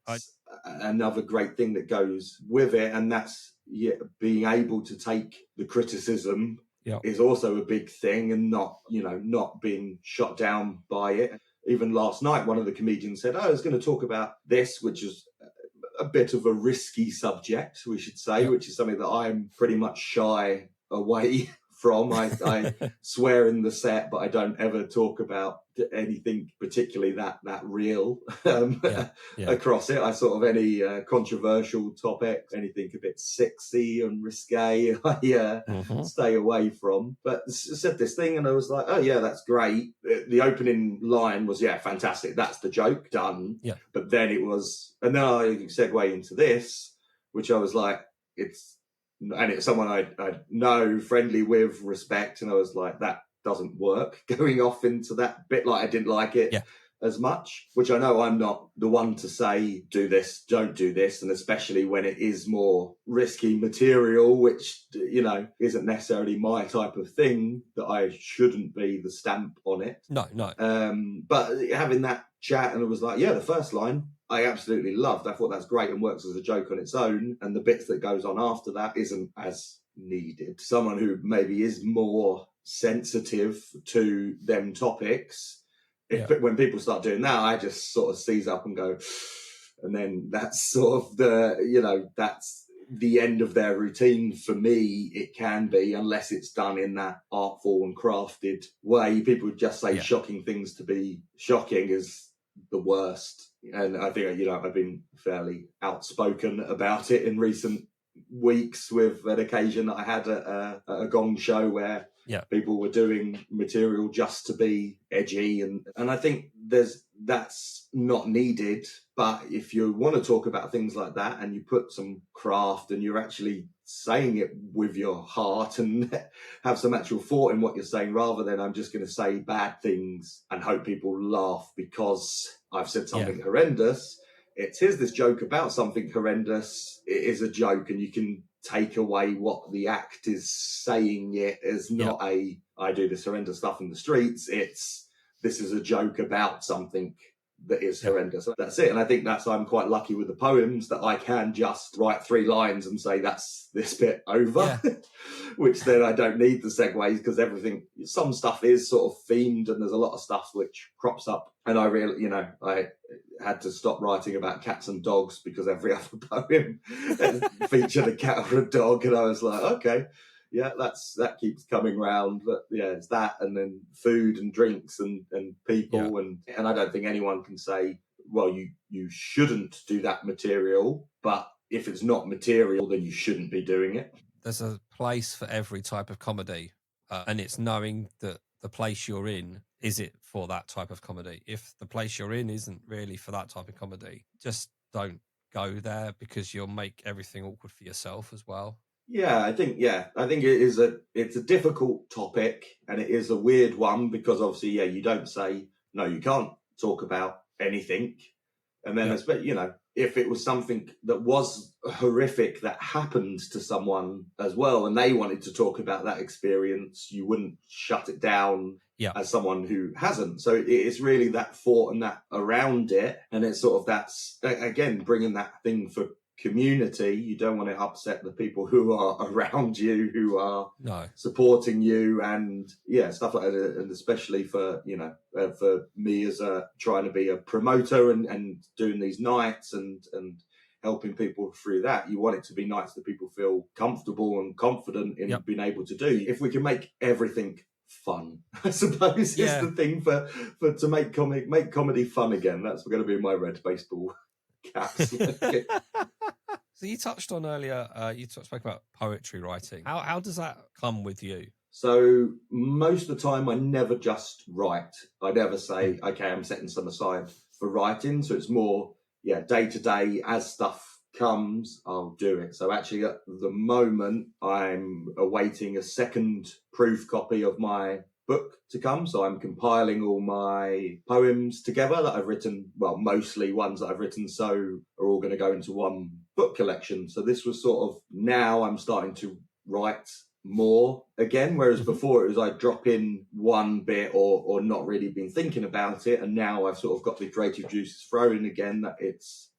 Another great thing that goes with it, and that's being able to take the criticism is also a big thing, and not being shot down by it. Even last night, one of the comedians said, I was going to talk about this, which is a bit of a risky subject, we should say, which is something that I'm pretty much shy away from. I swear in the set, but I don't ever talk about anything particularly that real across it. I sort of any controversial topic, anything a bit sexy and risque, I stay away from. But I said this thing and I was like, oh yeah, that's great. The opening line was, yeah, fantastic. That's the joke done. Yeah. But then it was, and then I segue into this, which I was like, it's someone I know, friendly with, respect, and I was like, that doesn't work, going off into that bit, like I didn't like it as much, which I know I'm not the one to say, do this, don't do this, and especially when it is more risky material, which, isn't necessarily my type of thing, that I shouldn't be the stamp on it. No. But having that chat, and it was like, yeah, the first line, I absolutely loved. I thought that's great and works as a joke on its own. And the bits that goes on after that isn't as needed. Someone who maybe is more sensitive to them topics, when people start doing that, I just sort of seize up and go, and then that's sort of that's the end of their routine for me. It can be, unless it's done in that artful and crafted way. People just say shocking things to be shocking is the worst. And I think, I've been fairly outspoken about it in recent weeks with an occasion that I had at a gong show where people were doing material just to be edgy. And I think that's not needed. But if you want to talk about things like that and you put some craft and you're actually saying it with your heart and have some actual thought in what you're saying, rather than I'm just going to say bad things and hope people laugh because I've said something horrendous. Here's this joke about something horrendous. It is a joke, and you can take away what the act is saying. It is not I do this horrendous stuff in the streets. This is a joke about something that is horrendous. That's it. And I think I'm quite lucky with the poems that I can just write 3 lines and say that's this bit over, which then I don't need the segues, because some stuff is sort of themed and there's a lot of stuff which crops up. And I really, I had to stop writing about cats and dogs because every other poem featured a cat or a dog. And I was like, okay, that keeps coming round. But it's that, and then food and drinks and people. And I don't think anyone can say, well, you shouldn't do that material. But if it's not material, then you shouldn't be doing it. There's a place for every type of comedy. And it's knowing that the place you're in, is it for that type of comedy? If the place you're in isn't really for that type of comedy, just don't go there, because you'll make everything awkward for yourself as well. Yeah, I think it's a difficult topic, and it is a weird one, because obviously, you don't say, no, you can't talk about anything. And then, if it was something that was horrific that happened to someone as well, and they wanted to talk about that experience, you wouldn't shut it down as someone who hasn't. So it's really that thought and that around it. And it's sort of, that's, again, bringing that thing for community. You don't want to upset the people who are around you, who are supporting you, and stuff like that. And especially for me as trying to be a promoter and doing these nights and helping people through that. You want it to be nice that people feel comfortable and confident in being able to do. If we can make everything fun, I suppose, is the thing for to make comedy fun again. That's going to be my red baseball caps. So you touched on earlier, you spoke about poetry writing. How does that come with you? So most of the time I never just write. I never say, okay, I'm setting some aside for writing. So it's more, day to day, as stuff comes, I'll do it. So actually at the moment I'm awaiting a second proof copy of my book to come. So I'm compiling all my poems together that I've written, well, mostly ones that I've written, so are all going to go into one book collection. So this was sort of, now I'm starting to write more again, whereas before it was I'd drop in one bit or not really been thinking about it, and now I've sort of got the creative juices flowing again, that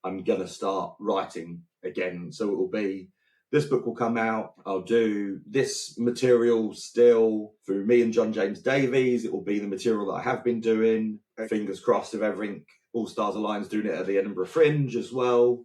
I'm gonna start writing again. So it will be, this book will come out, I'll do this material still through me and John James Davies. It will be the material that I have been doing, fingers crossed, if everything all stars aligns, doing it at the Edinburgh Fringe as well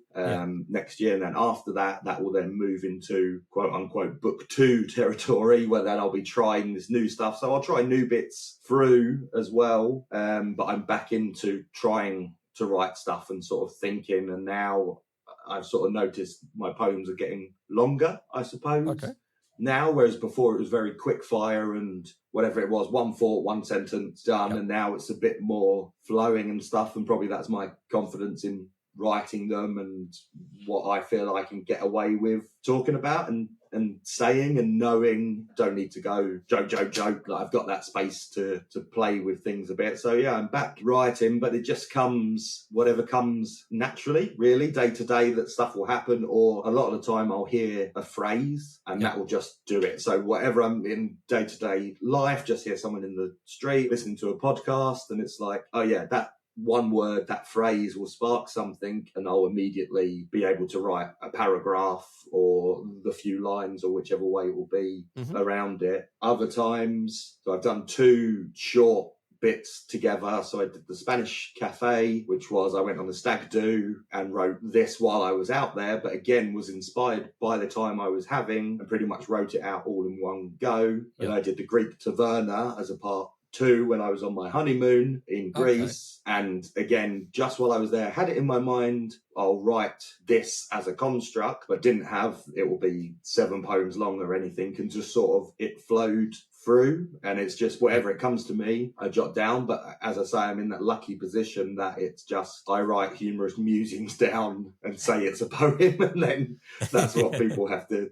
next year. And then after that, that will then move into quote unquote book 2 territory, where then I'll be trying this new stuff. So I'll try new bits through as well. But I'm back into trying to write stuff and sort of thinking. And now I've sort of noticed my poems are getting longer, I suppose. Okay. Now, whereas before it was very quick fire and whatever it was, one thought, one sentence, done. And now it's a bit more flowing and stuff. And probably that's my confidence in writing them and what I feel I can get away with talking about and saying and knowing. Don't need to go joke. Like, I've got that space to play with things a bit. So yeah, I'm back writing, but it just comes, whatever comes naturally, really, day to day, that stuff will happen. Or a lot of the time I'll hear a phrase and that will just do it. So whatever I'm in day to day life, just hear someone in the street, listening to a podcast, and it's like, oh yeah, that one word, that phrase will spark something, and I'll immediately be able to write a paragraph or the few lines or whichever way it will be around it. Other times, so I've done 2 short bits together. So I did the Spanish Cafe, which was, I went on the stag do and wrote this while I was out there, but again was inspired by the time I was having, and pretty much wrote it out all in one go. And I did the Greek Taverna as a part 2 when I was on my honeymoon in Greece. And again, just while I was there, had it in my mind, I'll write this as a construct, but didn't have, it will be 7 poems long or anything, and just sort of, it flowed through, and it's just whatever it comes to me, I jot down. But as I say, I'm in that lucky position that it's just, I write humorous musings down and say it's a poem, and then that's what people have to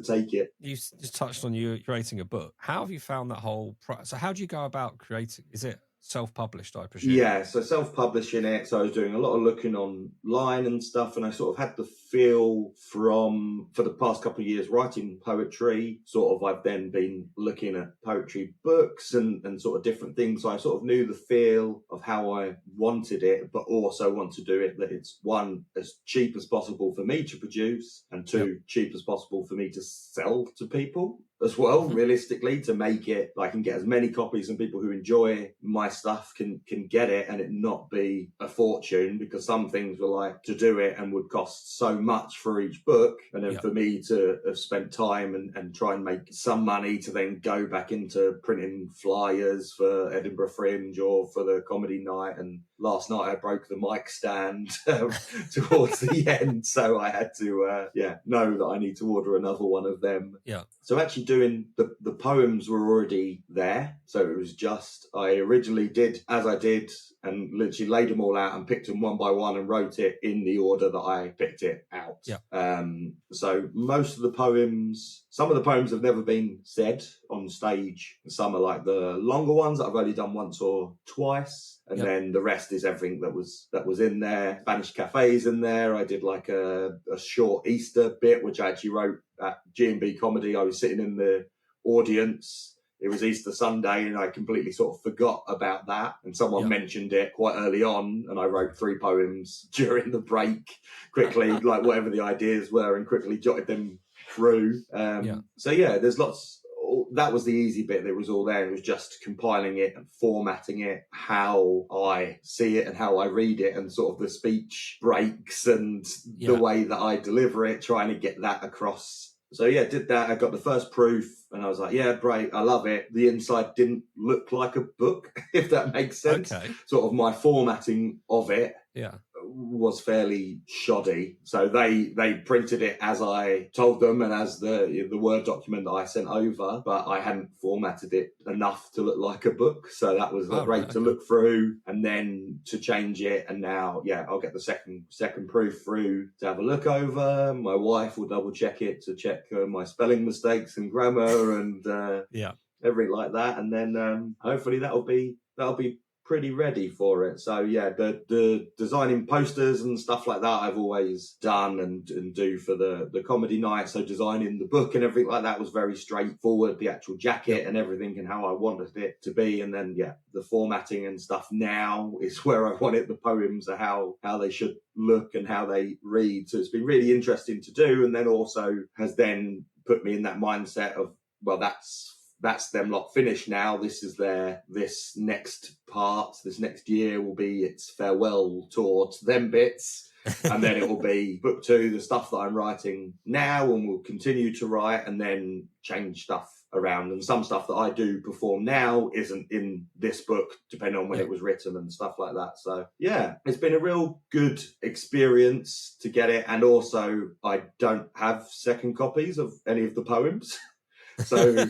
take it. You just touched on you creating a book. How have you found that whole so how do you go about creating? Is it self-published, I presume? Yeah, so self-publishing it. So I was doing a lot of looking online and stuff, and I sort of had the feel for the past couple of years writing poetry, sort of I've then been looking at poetry books and sort of different things. So I sort of knew the feel of how I wanted it, but also want to do it that it's, 1, as cheap as possible for me to produce, and 2, cheap as possible for me to sell to people as well, realistically, to make it, I can get as many copies and people who enjoy my stuff can get it, and it not be a fortune, because some things were like to do it and would cost so much for each book, and then for me to have spent time and try and make some money to then go back into printing flyers for Edinburgh Fringe or for the comedy night. And last night I broke the mic stand towards the end, so I had to know that I need to order another one of them. So actually doing the poems were already there, so it was just, I originally did as I did and literally laid them all out and picked them one by one and wrote it in the order that I picked it out. So most of the poems, some of the poems have never been said on stage. Some are like the longer ones that I've only done once or twice. And then the rest is everything that was in there. Spanish Cafe's in there. I did like a short Easter bit, which I actually wrote at G&B Comedy. I was sitting in the audience. It was Easter Sunday, and I completely sort of forgot about that. And someone mentioned it quite early on, and I wrote 3 poems during the break quickly, like whatever the ideas were, and quickly jotted them through. So yeah, there's lots. that was the easy bit. It was all there. It was just compiling it and formatting it, how I see it and how I read it, and sort of the speech breaks and the way that I deliver it, trying to get that across. So yeah, did that. I got the first proof and I was like, yeah, great. I love it. The inside didn't look like a book, if that makes sense. Okay. Sort of my formatting of it. Yeah. Was fairly shoddy, so they printed it as I told them and as the Word document that I sent over, but I hadn't formatted it enough to look like a book, so that was great to look through and then to change it. And now I'll get the second proof through to have a look over. My wife will double check it to check my spelling mistakes and grammar and everything like that, and then hopefully that'll be pretty ready for it. So the designing posters and stuff like that I've always done and do for the comedy night. So designing the book and everything like that was very straightforward, the actual jacket and everything and how I wanted it to be. And then the formatting and stuff now is where I wanted the poems are how they should look and how they read. So it's been really interesting to do, and then also has then put me in that mindset of, well, that's them lot finished now. This next part, this next year will be its farewell tour to them bits. And then it will be book 2, the stuff that I'm writing now and will continue to write, and then change stuff around. And some stuff that I do perform now isn't in this book, depending on when it was written and stuff like that. So it's been a real good experience to get it. And also I don't have second copies of any of the poems. So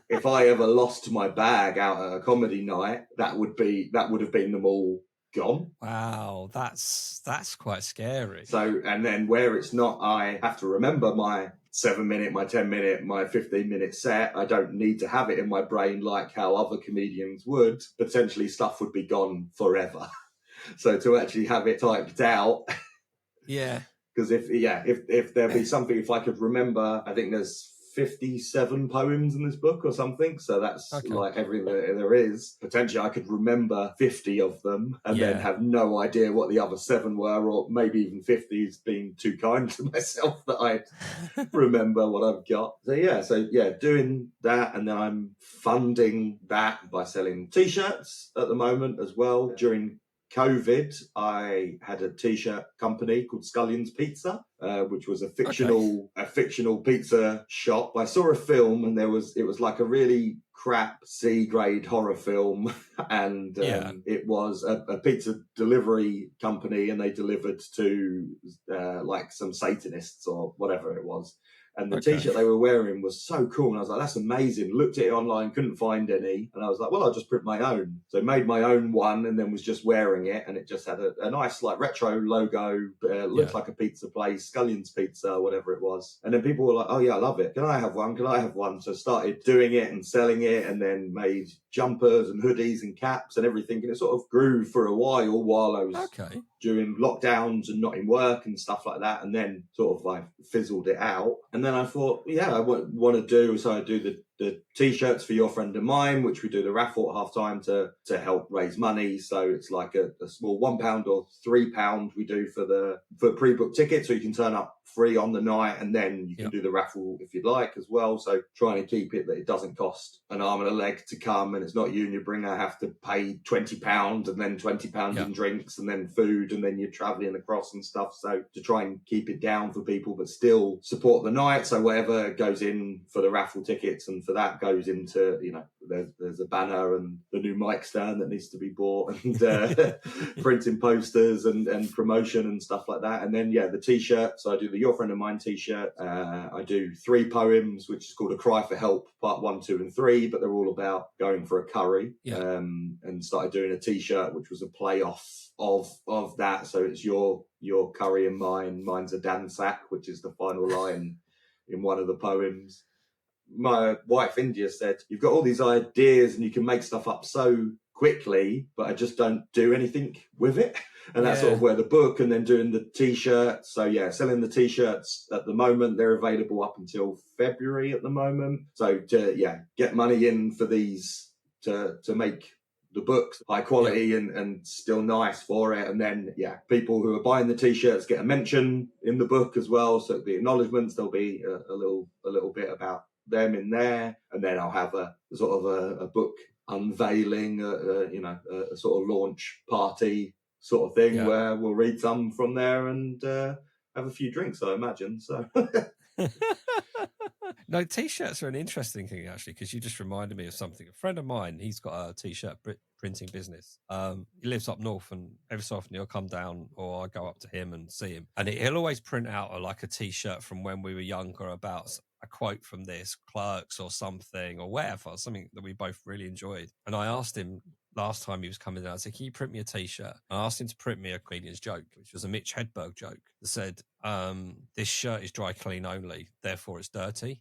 if I ever lost my bag out at a comedy night, that would have been them all gone. Wow, that's quite scary. So, and then where it's not, I have to remember my 7-minute, my 10-minute, my 15-minute set. I don't need to have it in my brain like how other comedians would. Potentially stuff would be gone forever. So to actually have it typed out. Yeah. Because if there'd be something, if I could remember, I think there's 57 poems in this book or something, so that's like everything that there is. Potentially I could remember 50 of them and then have no idea what the other 7 were, or maybe even 50 is being too kind to myself that I remember what I've got. So doing that, and then I'm funding that by selling t-shirts at the moment as well. During COVID, I had a t-shirt company called Scullion's Pizza, which was a fictional pizza shop. I saw a film, and it was like a really crap C-grade horror film, and it was a pizza delivery company, and they delivered to like some Satanists or whatever it was. And the t-shirt they were wearing was so cool. And I was like, that's amazing. Looked at it online, couldn't find any. And I was like, well, I'll just print my own. So I made my own one and then was just wearing it. And it just had a nice like retro logo. Looks like a pizza place, Scullion's Pizza, whatever it was. And then people were like, oh yeah, I love it. Can I have one? Can I have one? So I started doing it and selling it, and then made jumpers and hoodies and caps and everything. And it sort of grew for a while I was during lockdowns and not in work and stuff like that, and then sort of like fizzled it out. And then I thought, I want to do, so I do the t-shirts for Your Friend and Mine, which we do the raffle at half time to help raise money. So it's like a small £1 or £3 we do for pre-booked tickets, so you can turn up free on the night, and then you can do the raffle if you'd like as well. So trying to keep it that it doesn't cost an arm and a leg to come, and it's not you and your bringer have to pay £20 and then £20 in drinks and then food, and then you're travelling across and stuff. So to try and keep it down for people but still support the night. So whatever goes in for the raffle tickets and for that goes into, there's a banner and the new mic stand that needs to be bought, and printing posters and promotion and stuff like that. And then the t-shirt, so I do the Your Friend and Mine t-shirt. I do 3 poems, which is called A Cry for Help, part 1, 2 and 3, but they're all about going for a curry. And started doing a t-shirt which was a play off of that. So it's your curry and mine's a dansack, which is the final line in one of the poems. My wife India said, you've got all these ideas and you can make stuff up so quickly, but I just don't do anything with it. And that's sort of where the book, and then doing the t-shirts. So selling the t-shirts at the moment, they're available up until February at the moment. So to get money in for these to make the books high quality and still nice for it. And then people who are buying the t-shirts get a mention in the book as well. So the acknowledgements, there'll be a little bit about them in there, and then I'll have a sort of a book unveiling, a sort of launch party sort of thing where we'll read some from there and have a few drinks, I imagine. So. No, T-shirts are an interesting thing, actually, because you just reminded me of something. A friend of mine, he's got a T-shirt printing business. He lives up north, and every so often he'll come down, or I go up to him and see him. And he'll always print out a T-shirt from when we were younger about a quote from this, Clerks or something, or whatever, something that we both really enjoyed. And I asked him last time he was coming down, I said, can you print me a T-shirt? I asked him to print me a comedian's joke, which was a Mitch Hedberg joke that said, this shirt is dry clean only, therefore it's dirty.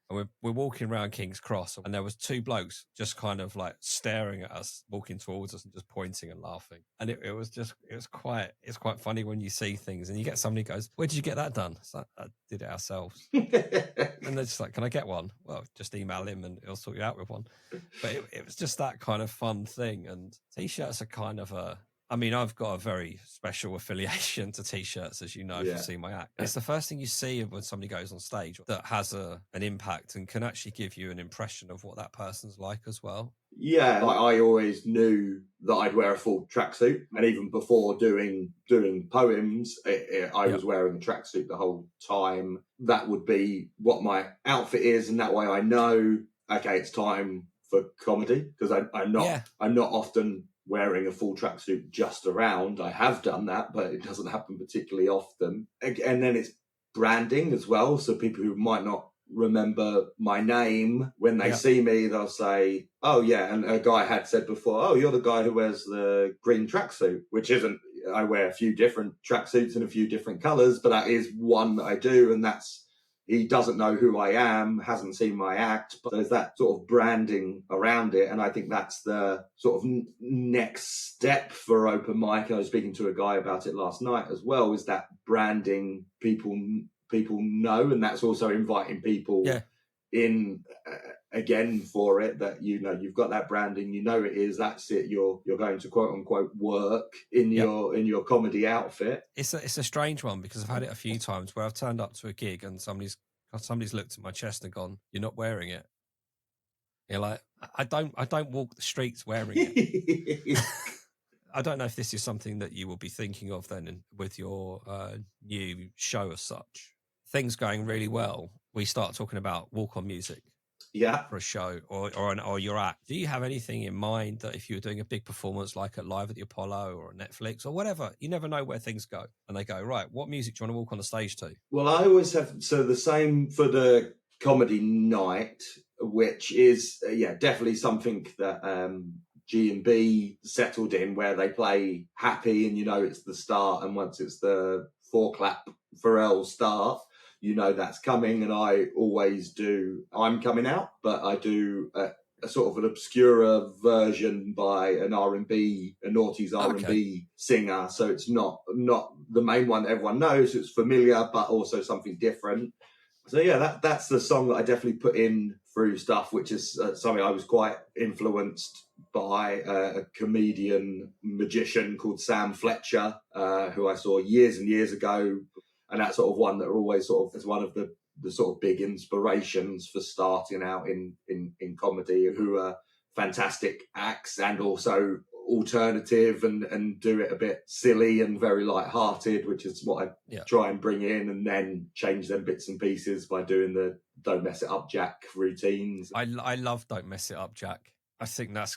And we're walking around King's Cross, and there was two blokes just kind of like staring at us, walking towards us and just pointing and laughing. And it's quite funny when you see things and you get somebody who goes, where did you get that done? So I did it ourselves. And they're just like, can I get one? Well, just email him and he'll sort you out with one. But it was just that kind of fun thing. And T-shirts are kind of I've got a very special affiliation to T-shirts, as you know, if you've seen my act. It's the first thing you see when somebody goes on stage that has an impact and can actually give you an impression of what that person's like as well. Yeah, I always knew that I'd wear a full tracksuit, and even before doing poems, I was wearing a tracksuit the whole time. That would be what my outfit is, and that way I know, okay, it's time for comedy, because I'm not often wearing a full tracksuit just around. I have done that, but it doesn't happen particularly often. And then it's branding as well. So people who might not remember my name, when they see me, they'll say, oh yeah. And a guy had said before, oh, you're the guy who wears the green tracksuit, which isn't, I wear a few different tracksuits in a few different colors, but that is one that I do. And he doesn't know who I am, hasn't seen my act, but there's that sort of branding around it. And I think that's the sort of next step for open mic. I was speaking to a guy about it last night as well, is that branding people know. And that's also inviting people in again for it, that, you've got that branding, it is, that's it. You're going to quote unquote work in your comedy outfit. It's a strange one, because I've had it a few times where I've turned up to a gig and somebody's looked at my chest and gone, you're not wearing it. You're like, I don't walk the streets wearing it. I don't know if this is something that you will be thinking of then with your new show as such. Things going really well, we start talking about walk-on music. For a show or your act. Do you have anything in mind that if you were doing a big performance like at Live at the Apollo or Netflix or whatever, you never know where things go, and they go, right, what music do you want to walk on the stage to? Well, I always have, so the same for the comedy night, which is definitely something that G&B settled in, where they play happy and it's the start, and once it's the 4-clap Pharrell start, that's coming. And I always do I'm Coming Out, but I do a sort of an obscure version by a noughties R&B singer, so it's not the main one that everyone knows. It's familiar, but also something different. So that's the song that I definitely put in through stuff, which is something I was quite influenced by a comedian magician called Sam Fletcher, who I saw years and years ago. And that's sort of one that always sort of is one of the sort of big inspirations for starting out in comedy, who are fantastic acts and also alternative and do it a bit silly and very light-hearted, which is what I try and bring in, and then change them bits and pieces by doing the Don't Mess It Up Jack routines. I love Don't Mess It Up Jack. I think that's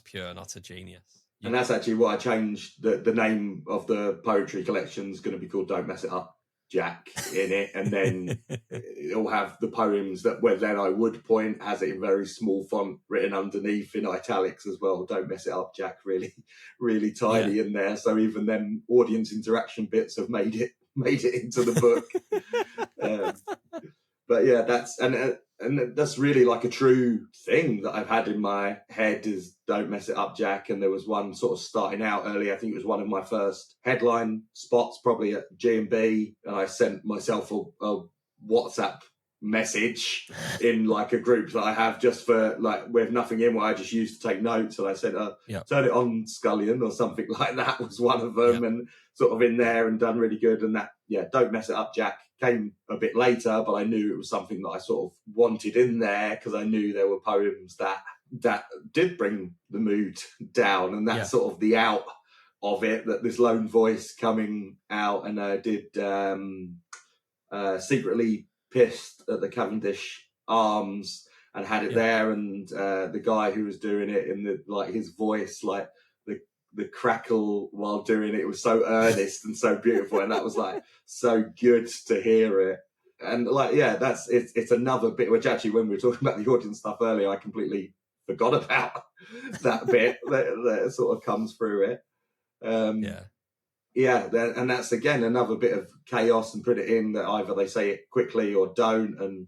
pure and utter genius. And that's actually why I changed the name of the poetry collection is going to be called Don't Mess It Up Jack in it, and then it'll have the poems where then I would point, has it in very small font written underneath in italics as well. Don't mess it up, Jack, really, really tiny in there. So even them audience interaction bits have made it into the book. But that's and that's really like a true thing that I've had in my head, is Don't Mess It Up, Jack. And there was one sort of starting out early. I think it was one of my first headline spots, probably at G&B, and I sent myself a WhatsApp message in like a group that I have just for like with nothing in, what I just used to take notes, and I said turn it on Scullion or something like that was one of them, and sort of in there and done really good. And that Don't Mess It Up, Jack came a bit later, but I knew it was something that I sort of wanted in there because I knew there were poems that did bring the mood down, and that's sort of the out of it, that this lone voice coming out. And I did Secretly Pissed at the Cavendish Arms and had it there, and the guy who was doing it in the, like, his voice, like the crackle while doing it was so earnest and so beautiful, and that was like so good to hear it. And like, that's it's another bit which actually, when we were talking about the audience stuff earlier, I completely forgot about that bit that sort of comes through it. And that's again another bit of chaos, and put it in that either they say it quickly or don't. And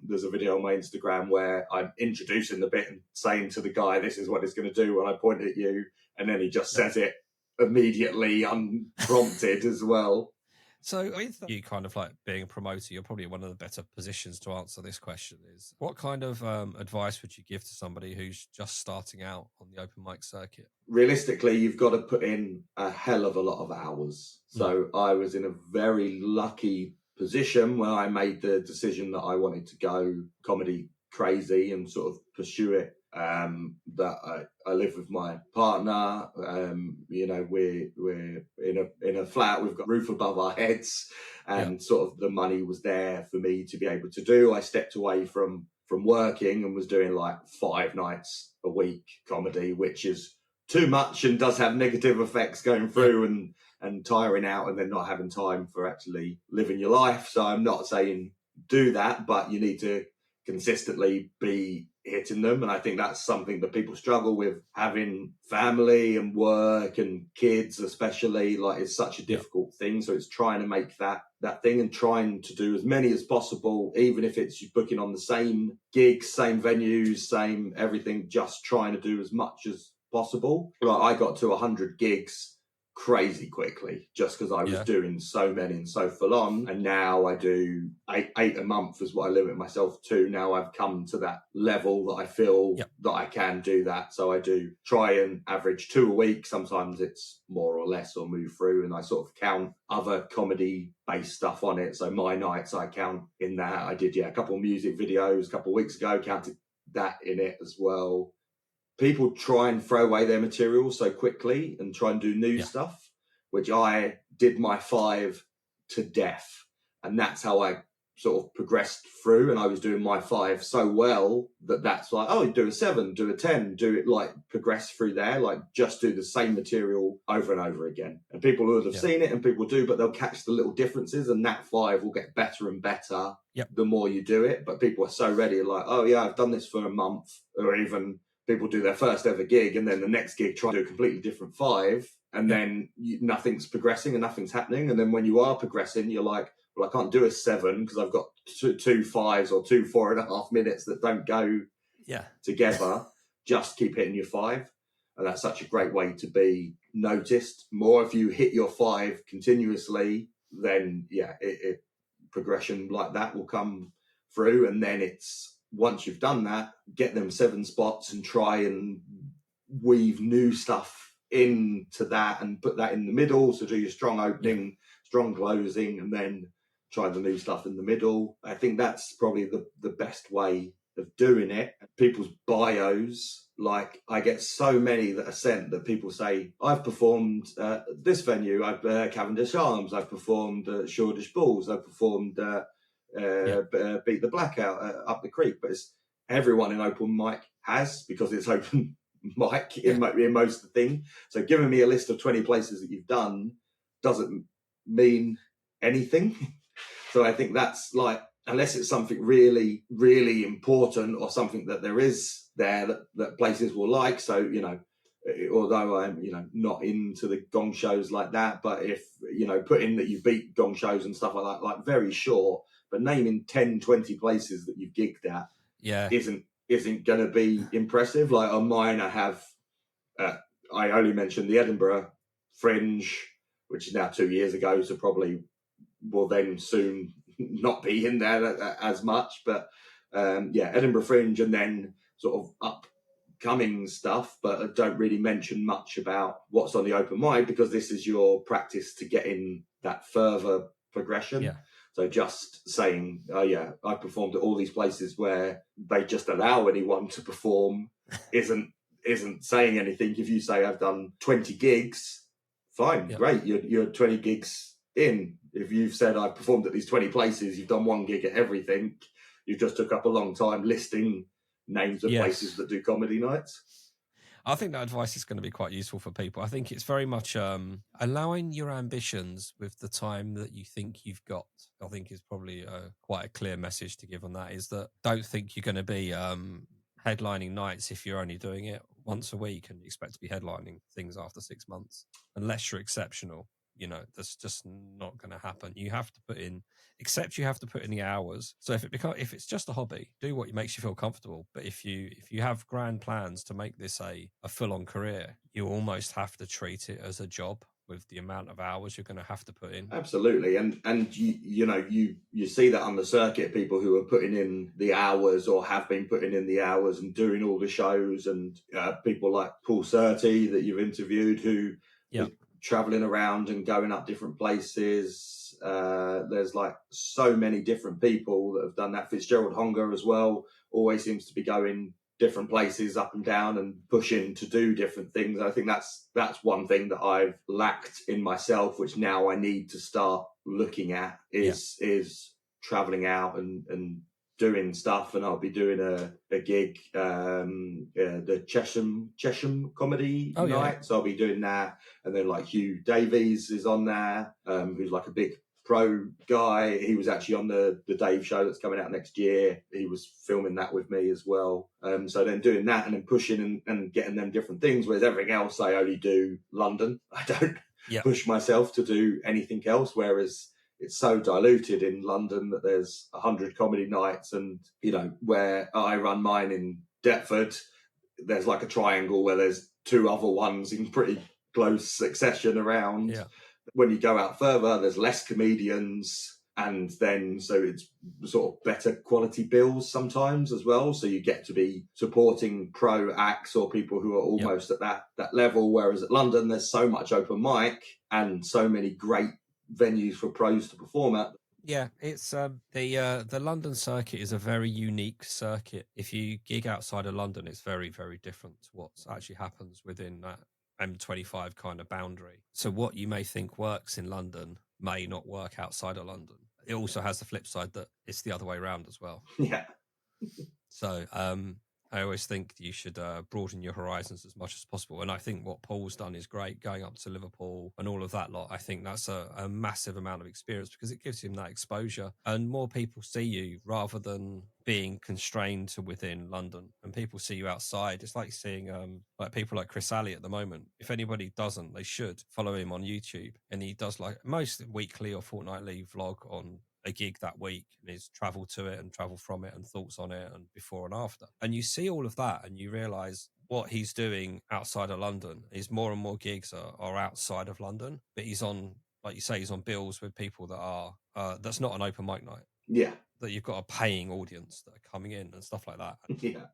there's a video on my Instagram where I'm introducing the bit and saying to the guy, this is what it's going to do when I point at you, and then he just says it immediately unprompted as well. So with you kind of like being a promoter, you're probably one of the better positions to answer this question. Is what kind of advice would you give to somebody who's just starting out on the open mic circuit? Realistically, you've got to put in a hell of a lot of hours. So I was in a very lucky position where I made the decision that I wanted to go comedy crazy and sort of pursue it. That I live with my partner. We're in a flat. We've got a roof above our heads, and sort of the money was there for me to be able to do. I stepped away from working and was doing like 5 nights a week comedy, which is too much and does have negative effects going through and tiring out, and then not having time for actually living your life. So I'm not saying do that, but you need to consistently be hitting them. And I think that's something that people struggle with, having family and work and kids especially. Like, it's such a difficult thing. So it's trying to make that thing, and trying to do as many as possible, even if it's booking on the same gigs, same venues, same everything, just trying to do as much as possible. Like, I got to 100 gigs crazy quickly just because I was doing so many and so full on. And now I do eight a month is what I limit myself to. Now I've come to that level that I feel that I can do that. So I do try and average 2 a week. Sometimes it's more or less, or move through, and I sort of count other comedy based stuff on it. So my nights I count in that. I did a couple of music videos a couple of weeks ago, counted that in it as well. People try and throw away their material so quickly and try and do new stuff, which I did my 5 to death. And that's how I sort of progressed through. And I was doing my 5 so well that's like, oh, do a 7, do a 10, do it, like, progress through there, like, just do the same material over and over again. And people who have seen it, and people do, but they'll catch the little differences, and that 5 will get better and better the more you do it. But people are so ready, like, oh yeah, I've done this for a month, or even people do their first ever gig, and then the next gig try to do a completely different 5, and then nothing's progressing and nothing's happening. And then when you are progressing, you're like, well, I can't do a 7 because I've got two 5s or 2 4.5 minutes that don't go together. Just keep hitting your 5. And that's such a great way to be noticed. More if you hit your 5 continuously, then progression like that will come through. And then it's, once you've done that, get them 7 spots and try and weave new stuff into that and put that in the middle. So do your strong opening, strong closing, and then try the new stuff in the middle. I think that's probably the best way of doing it. People's bios, like, I get so many that are sent that people say, I've performed this venue, I've Cavendish Arms, I've performed Shoreditch Balls, I've performed Beat the Blackout up the creek. But it's everyone in open mic has, because it's open mic in most of the thing. So giving me a list of 20 places that you've done doesn't mean anything. So I think that's, like, unless it's something really, really important, or something that there is there that places will like. So, although I'm, not into the gong shows like that, but if, put in that you beat gong shows and stuff like that, like, very short, but naming 10, 20 places that you've gigged at isn't going to be impressive. Like, on mine, I have, I only mentioned the Edinburgh Fringe, which is now 2 years ago, so probably will then soon not be in there as much. But Edinburgh Fringe, and then sort of upcoming stuff, but I don't really mention much about what's on the open mic, because this is your practice to get in that further progression. Yeah. So just saying, oh yeah, I performed at all these places where they just allow anyone to perform isn't saying anything. If you say I've done 20 gigs, fine, great, you're 20 gigs in. If you've said I've performed at these 20 places, you've done 1 gig at everything, you just took up a long time listing names of places that do comedy nights. I think that advice is going to be quite useful for people. I think it's very much allowing your ambitions with the time that you think you've got. I think is probably quite a clear message to give on that, is that don't think you're going to be headlining nights if you're only doing it once a week and expect to be headlining things after 6 months. Unless you're exceptional, that's just not going to happen. You have to put in, you have to put in the hours. So if it's just a hobby, do what makes you feel comfortable. But if you have grand plans to make this a full-on career, you almost have to treat it as a job with the amount of hours you're going to have to put in. Absolutely. And you see that on the circuit, people who are putting in the hours or have been putting in the hours and doing all the shows, and people like Paul Surtee that you've interviewed who is traveling around and going up different places. There's like so many different people that have done that. Fitzgerald Honga as well always seems to be going different places up and down and pushing to do different things. I think that's one thing that I've lacked in myself, which now I need to start looking at is traveling out and doing stuff. And I'll be doing a gig, the Chesham comedy night. So I'll be doing that. And then like Hugh Davies is on there, who's like a big pro guy. He was actually on the Dave show that's coming out next year. He was filming that with me as well. So then doing that and then pushing and getting them different things, whereas everything else I only do London. I don't push myself to do anything else, whereas it's so diluted in London that there's 100 comedy nights, and where I run mine in Deptford, there's like a triangle where there's 2 other ones in pretty close succession around. When you go out further, there's less comedians, and then so it's sort of better quality bills sometimes as well. So you get to be supporting pro acts or people who are almost at that level. Whereas at London, there's so much open mic and so many great venues for pros to perform at. Yeah, it's the London circuit is a very unique circuit. If you gig outside of London, it's very, very different to what actually happens within that M25 kind of boundary. So what you may think works in London may not work outside of London. It also has the flip side that it's the other way around as well. Yeah. So I always think you should broaden your horizons as much as possible. And I think what Paul's done is great, going up to Liverpool and all of that lot. I think that's a massive amount of experience because it gives him that exposure and more people see you rather than being constrained to within London, and people see you outside. It's like seeing like people like Chris Alley at the moment. If anybody doesn't, they should follow him on YouTube, and he does like most weekly or fortnightly vlog on a gig that week, and his travel to it and travel from it and thoughts on it and before and after. And you see all of that and you realize what he's doing outside of London is more and more gigs are outside of London, but he's on, like you say, he's on bills with people that are that's not an open mic night. Yeah. That you've got a paying audience that are coming in and stuff like that. Yeah.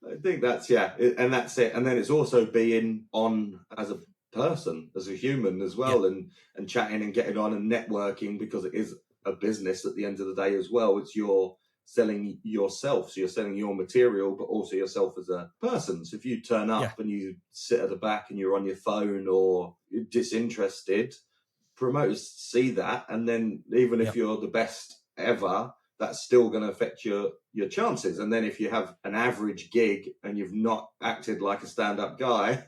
I think that's, and that's it. And then it's also being on as a person, as a human as well, and chatting and getting on and networking, because it is a business at the end of the day as well. It's you're selling yourself, so you're selling your material, but also yourself as a person. So if you turn up and you sit at the back and you're on your phone or you're disinterested, promoters see that, and then even if you're the best ever, that's still going to affect your chances. And then if you have an average gig and you've not acted like a stand-up guy,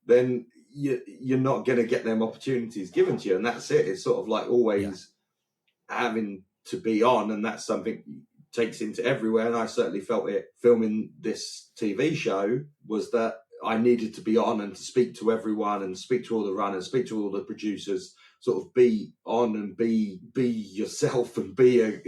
then you're not going to get them opportunities given to you. And that's it. It's sort of like always having to be on, and that's something takes into everywhere. And I certainly felt it filming this TV show, was that I needed to be on and to speak to everyone and speak to all the runners, speak to all the producers, sort of be on and be yourself and be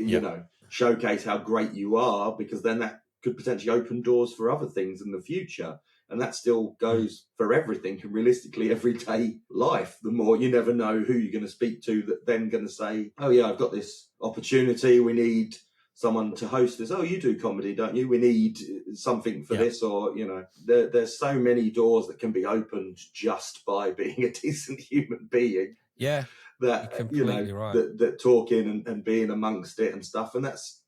showcase how great you are, because then that could potentially open doors for other things in the future. And that still goes for everything, and realistically everyday life. The more, you never know who you're going to speak to that then going to say, oh yeah, I've got this opportunity, we need someone to host this. Oh, you do comedy, don't you? We need something for this. Or, there's so many doors that can be opened just by being a decent human being. Yeah. that right. that talking and being amongst it and stuff, and that's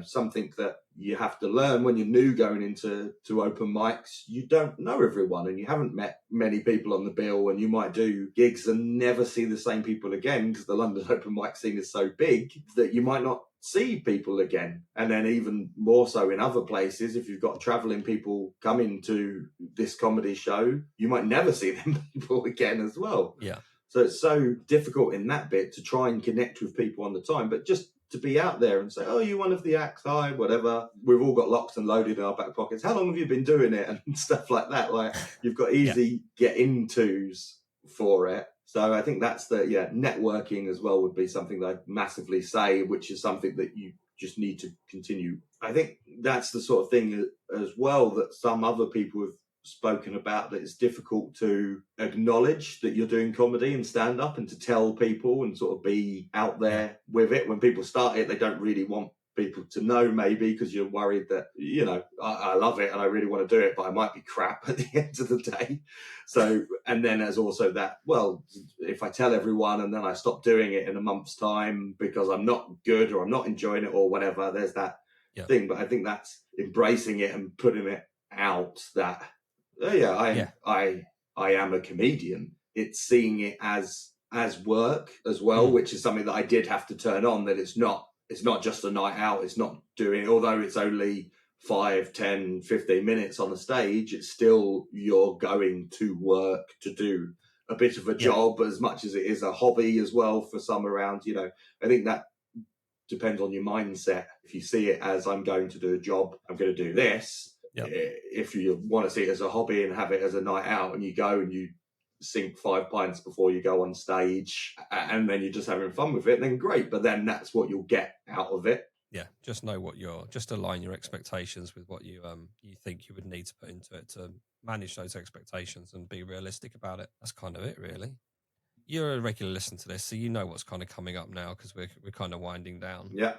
something that you have to learn when you're new going into open mics. You don't know everyone, and you haven't met many people on the bill, and you might do gigs and never see the same people again because the London open mic scene is so big that you might not see people again. And then even more so in other places, if you've got travelling people coming to this comedy show, you might never see them people again as well. Yeah. So it's so difficult in that bit to try and connect with people on the time, but just to be out there and say, oh, you one of the acts, hi, whatever. We've all got locked and loaded in our back pockets. How long have you been doing it? And stuff like that. Like, you've got easy get-intos for it. So I think that's networking as well would be something that I'd massively say, which is something that you just need to continue. I think that's the sort of thing as well that some other people have spoken about, that it's difficult to acknowledge that you're doing comedy and stand up and to tell people and sort of be out there with it. When people start it, they don't really want people to know, maybe because you're worried that, I love it and I really want to do it, but I might be crap at the end of the day. So, and then there's also that, well, if I tell everyone and then I stop doing it in a month's time because I'm not good or I'm not enjoying it or whatever, there's that thing. But I think that's embracing it and putting it out that, I am a comedian. It's seeing it as work as well, which is something that I did have to turn on, that it's not just a night out. It's not doing, although it's only 5, 10, 15 minutes on the stage, it's still, you're going to work to do a bit of a job as much as it is a hobby as well for some around, I think that depends on your mindset. If you see it as, I'm going to do a job, I'm going to do this. Yep. If you want to see it as a hobby and have it as a night out and you go and you sink 5 pints before you go on stage and then you're just having fun with it, then great. But then that's what you'll get out of it. Yeah, just know just align your expectations with what you think you would need to put into it to manage those expectations and be realistic about it. That's kind of it, really. You're a regular listener to this, so you know what's kind of coming up now because we're kind of winding down. Yeah.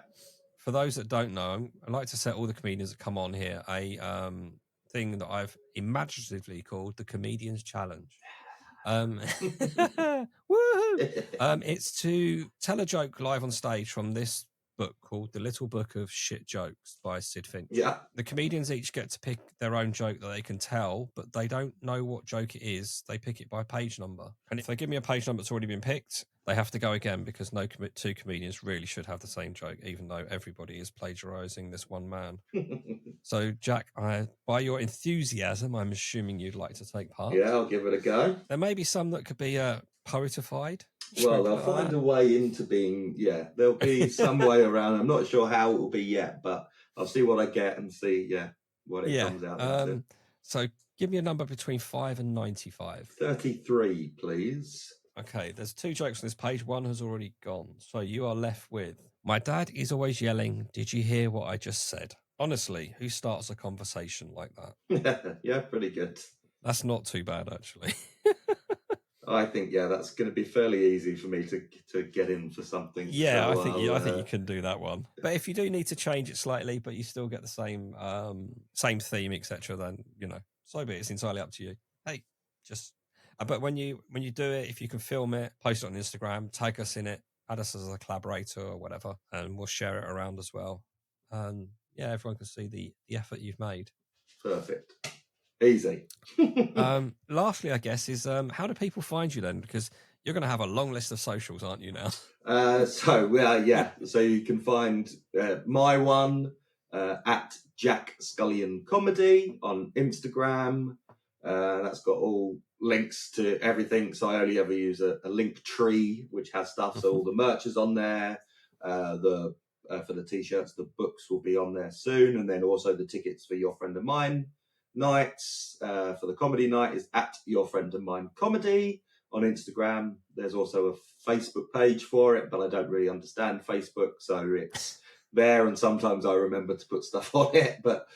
For those that don't know, I like to set all the comedians that come on here a thing that I've imaginatively called the Comedian's Challenge. Woohoo! It's to tell a joke live on stage from this book called The Little Book of Shit Jokes by Sid Finch. Yeah. The comedians each get to pick their own joke that they can tell, but they don't know what joke it is. They pick it by page number. And if they give me a page number that's already been picked, they have to go again because no two comedians really should have the same joke, even though everybody is plagiarizing this one man. So, Jack, by your enthusiasm, I'm assuming you'd like to take part. Yeah, I'll give it a go. There may be some that could be poetified. Well, they'll find a way into being, there'll be some way around. I'm not sure how it will be yet, but I'll see what I get and see, what it comes out. So give me a number between 5 and 95. 33, please. Okay, there's 2 jokes on this page. One has already gone. So you are left with, my dad is always yelling, did you hear what I just said? Honestly, who starts a conversation like that? Yeah, pretty good. That's not too bad, actually. I think that's going to be fairly easy for me to get in for something. Yeah, so, I think you can do that one. But if you do need to change it slightly, but you still get the same theme, etc., then so be it. It's entirely up to you. Hey, just. But when you do it, if you can film it, post it on Instagram, tag us in it, add us as a collaborator or whatever, and we'll share it around as well. And everyone can see the effort you've made. Perfect. Easy. Lastly, I guess, is how do people find you then? Because you're going to have a long list of socials, aren't you now? So you can find my one at Jack Scullion Comedy on Instagram. That's got all links to everything. So I only ever use a link tree, which has stuff. So all the merch is on there. For the t-shirts, the books will be on there soon, and then also the tickets for Your Friend of Mine nights for the comedy night is at Your Friend of Mine Comedy on Instagram. There's also a Facebook page for it, but I don't really understand Facebook, so it's there, and sometimes I remember to put stuff on it, but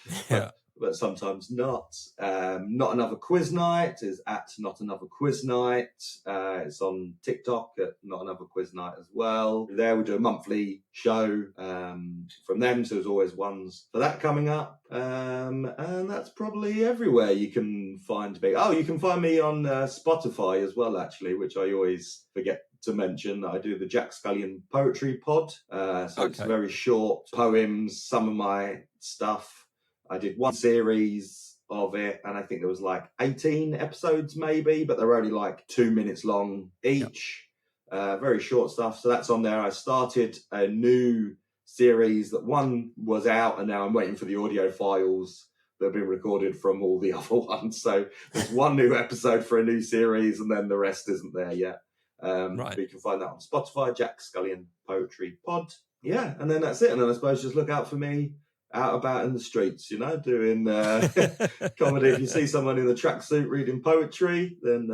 sometimes not. Not Another Quiz Night is at Not Another Quiz Night. It's on TikTok at Not Another Quiz Night as well. There we do a monthly show from them, so there's always ones for that coming up. And that's probably everywhere you can find me. Oh, you can find me on Spotify as well, actually, which I always forget to mention that I do the Jack Scullion Poetry Pod. So it's very short poems, some of my stuff. I did one series of it, and I think there was like 18 episodes maybe, but they're only like 2 minutes long each. Very short stuff. So that's on there. I started a new series that one was out, and now I'm waiting for the audio files that have been recorded from all the other ones. So there's one new episode for a new series, and then the rest isn't there yet. But you can find that on Spotify, Jack Scullion Poetry Pod. Yeah, and then that's it. And then I suppose just look out for me out about in the streets, doing comedy. If you see someone in the tracksuit reading poetry, then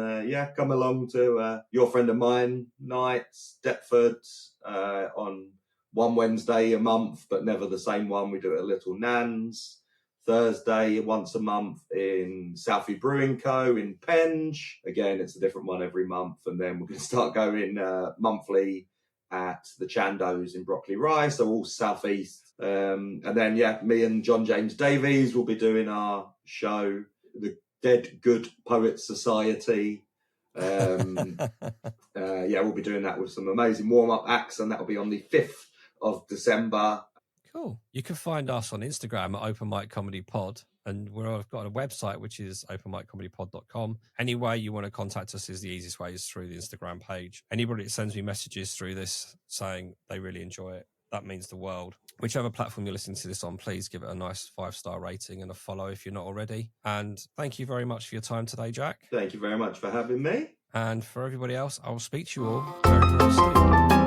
come along to Your Friend of Mine nights, Deptford, on one Wednesday a month, but never the same one. We do it at Little Nan's. Thursday once a month in Southie Brewing Co. in Penge. Again, it's a different one every month. And then we're going to start going monthly at the Chandos in Brockley Rye, so all southeast. And then, me and John James Davies will be doing our show, the Dead Good Poets Society. We'll be doing that with some amazing warm-up acts, and that'll be on the 5th of December. Cool. You can find us on Instagram at Open Mic Comedy Pod, and we've got a website which is openmiccomedypod.com. Any way you want to contact us is the easiest way, is through the Instagram page. Anybody that sends me messages through this saying they really enjoy it, that means the world. Whichever platform you're listening to this on, please give it a nice 5-star rating and a follow if you're not already. And thank you very much for your time today, Jack. Thank you very much for having me. And for everybody else, I will speak to you all very, very soon.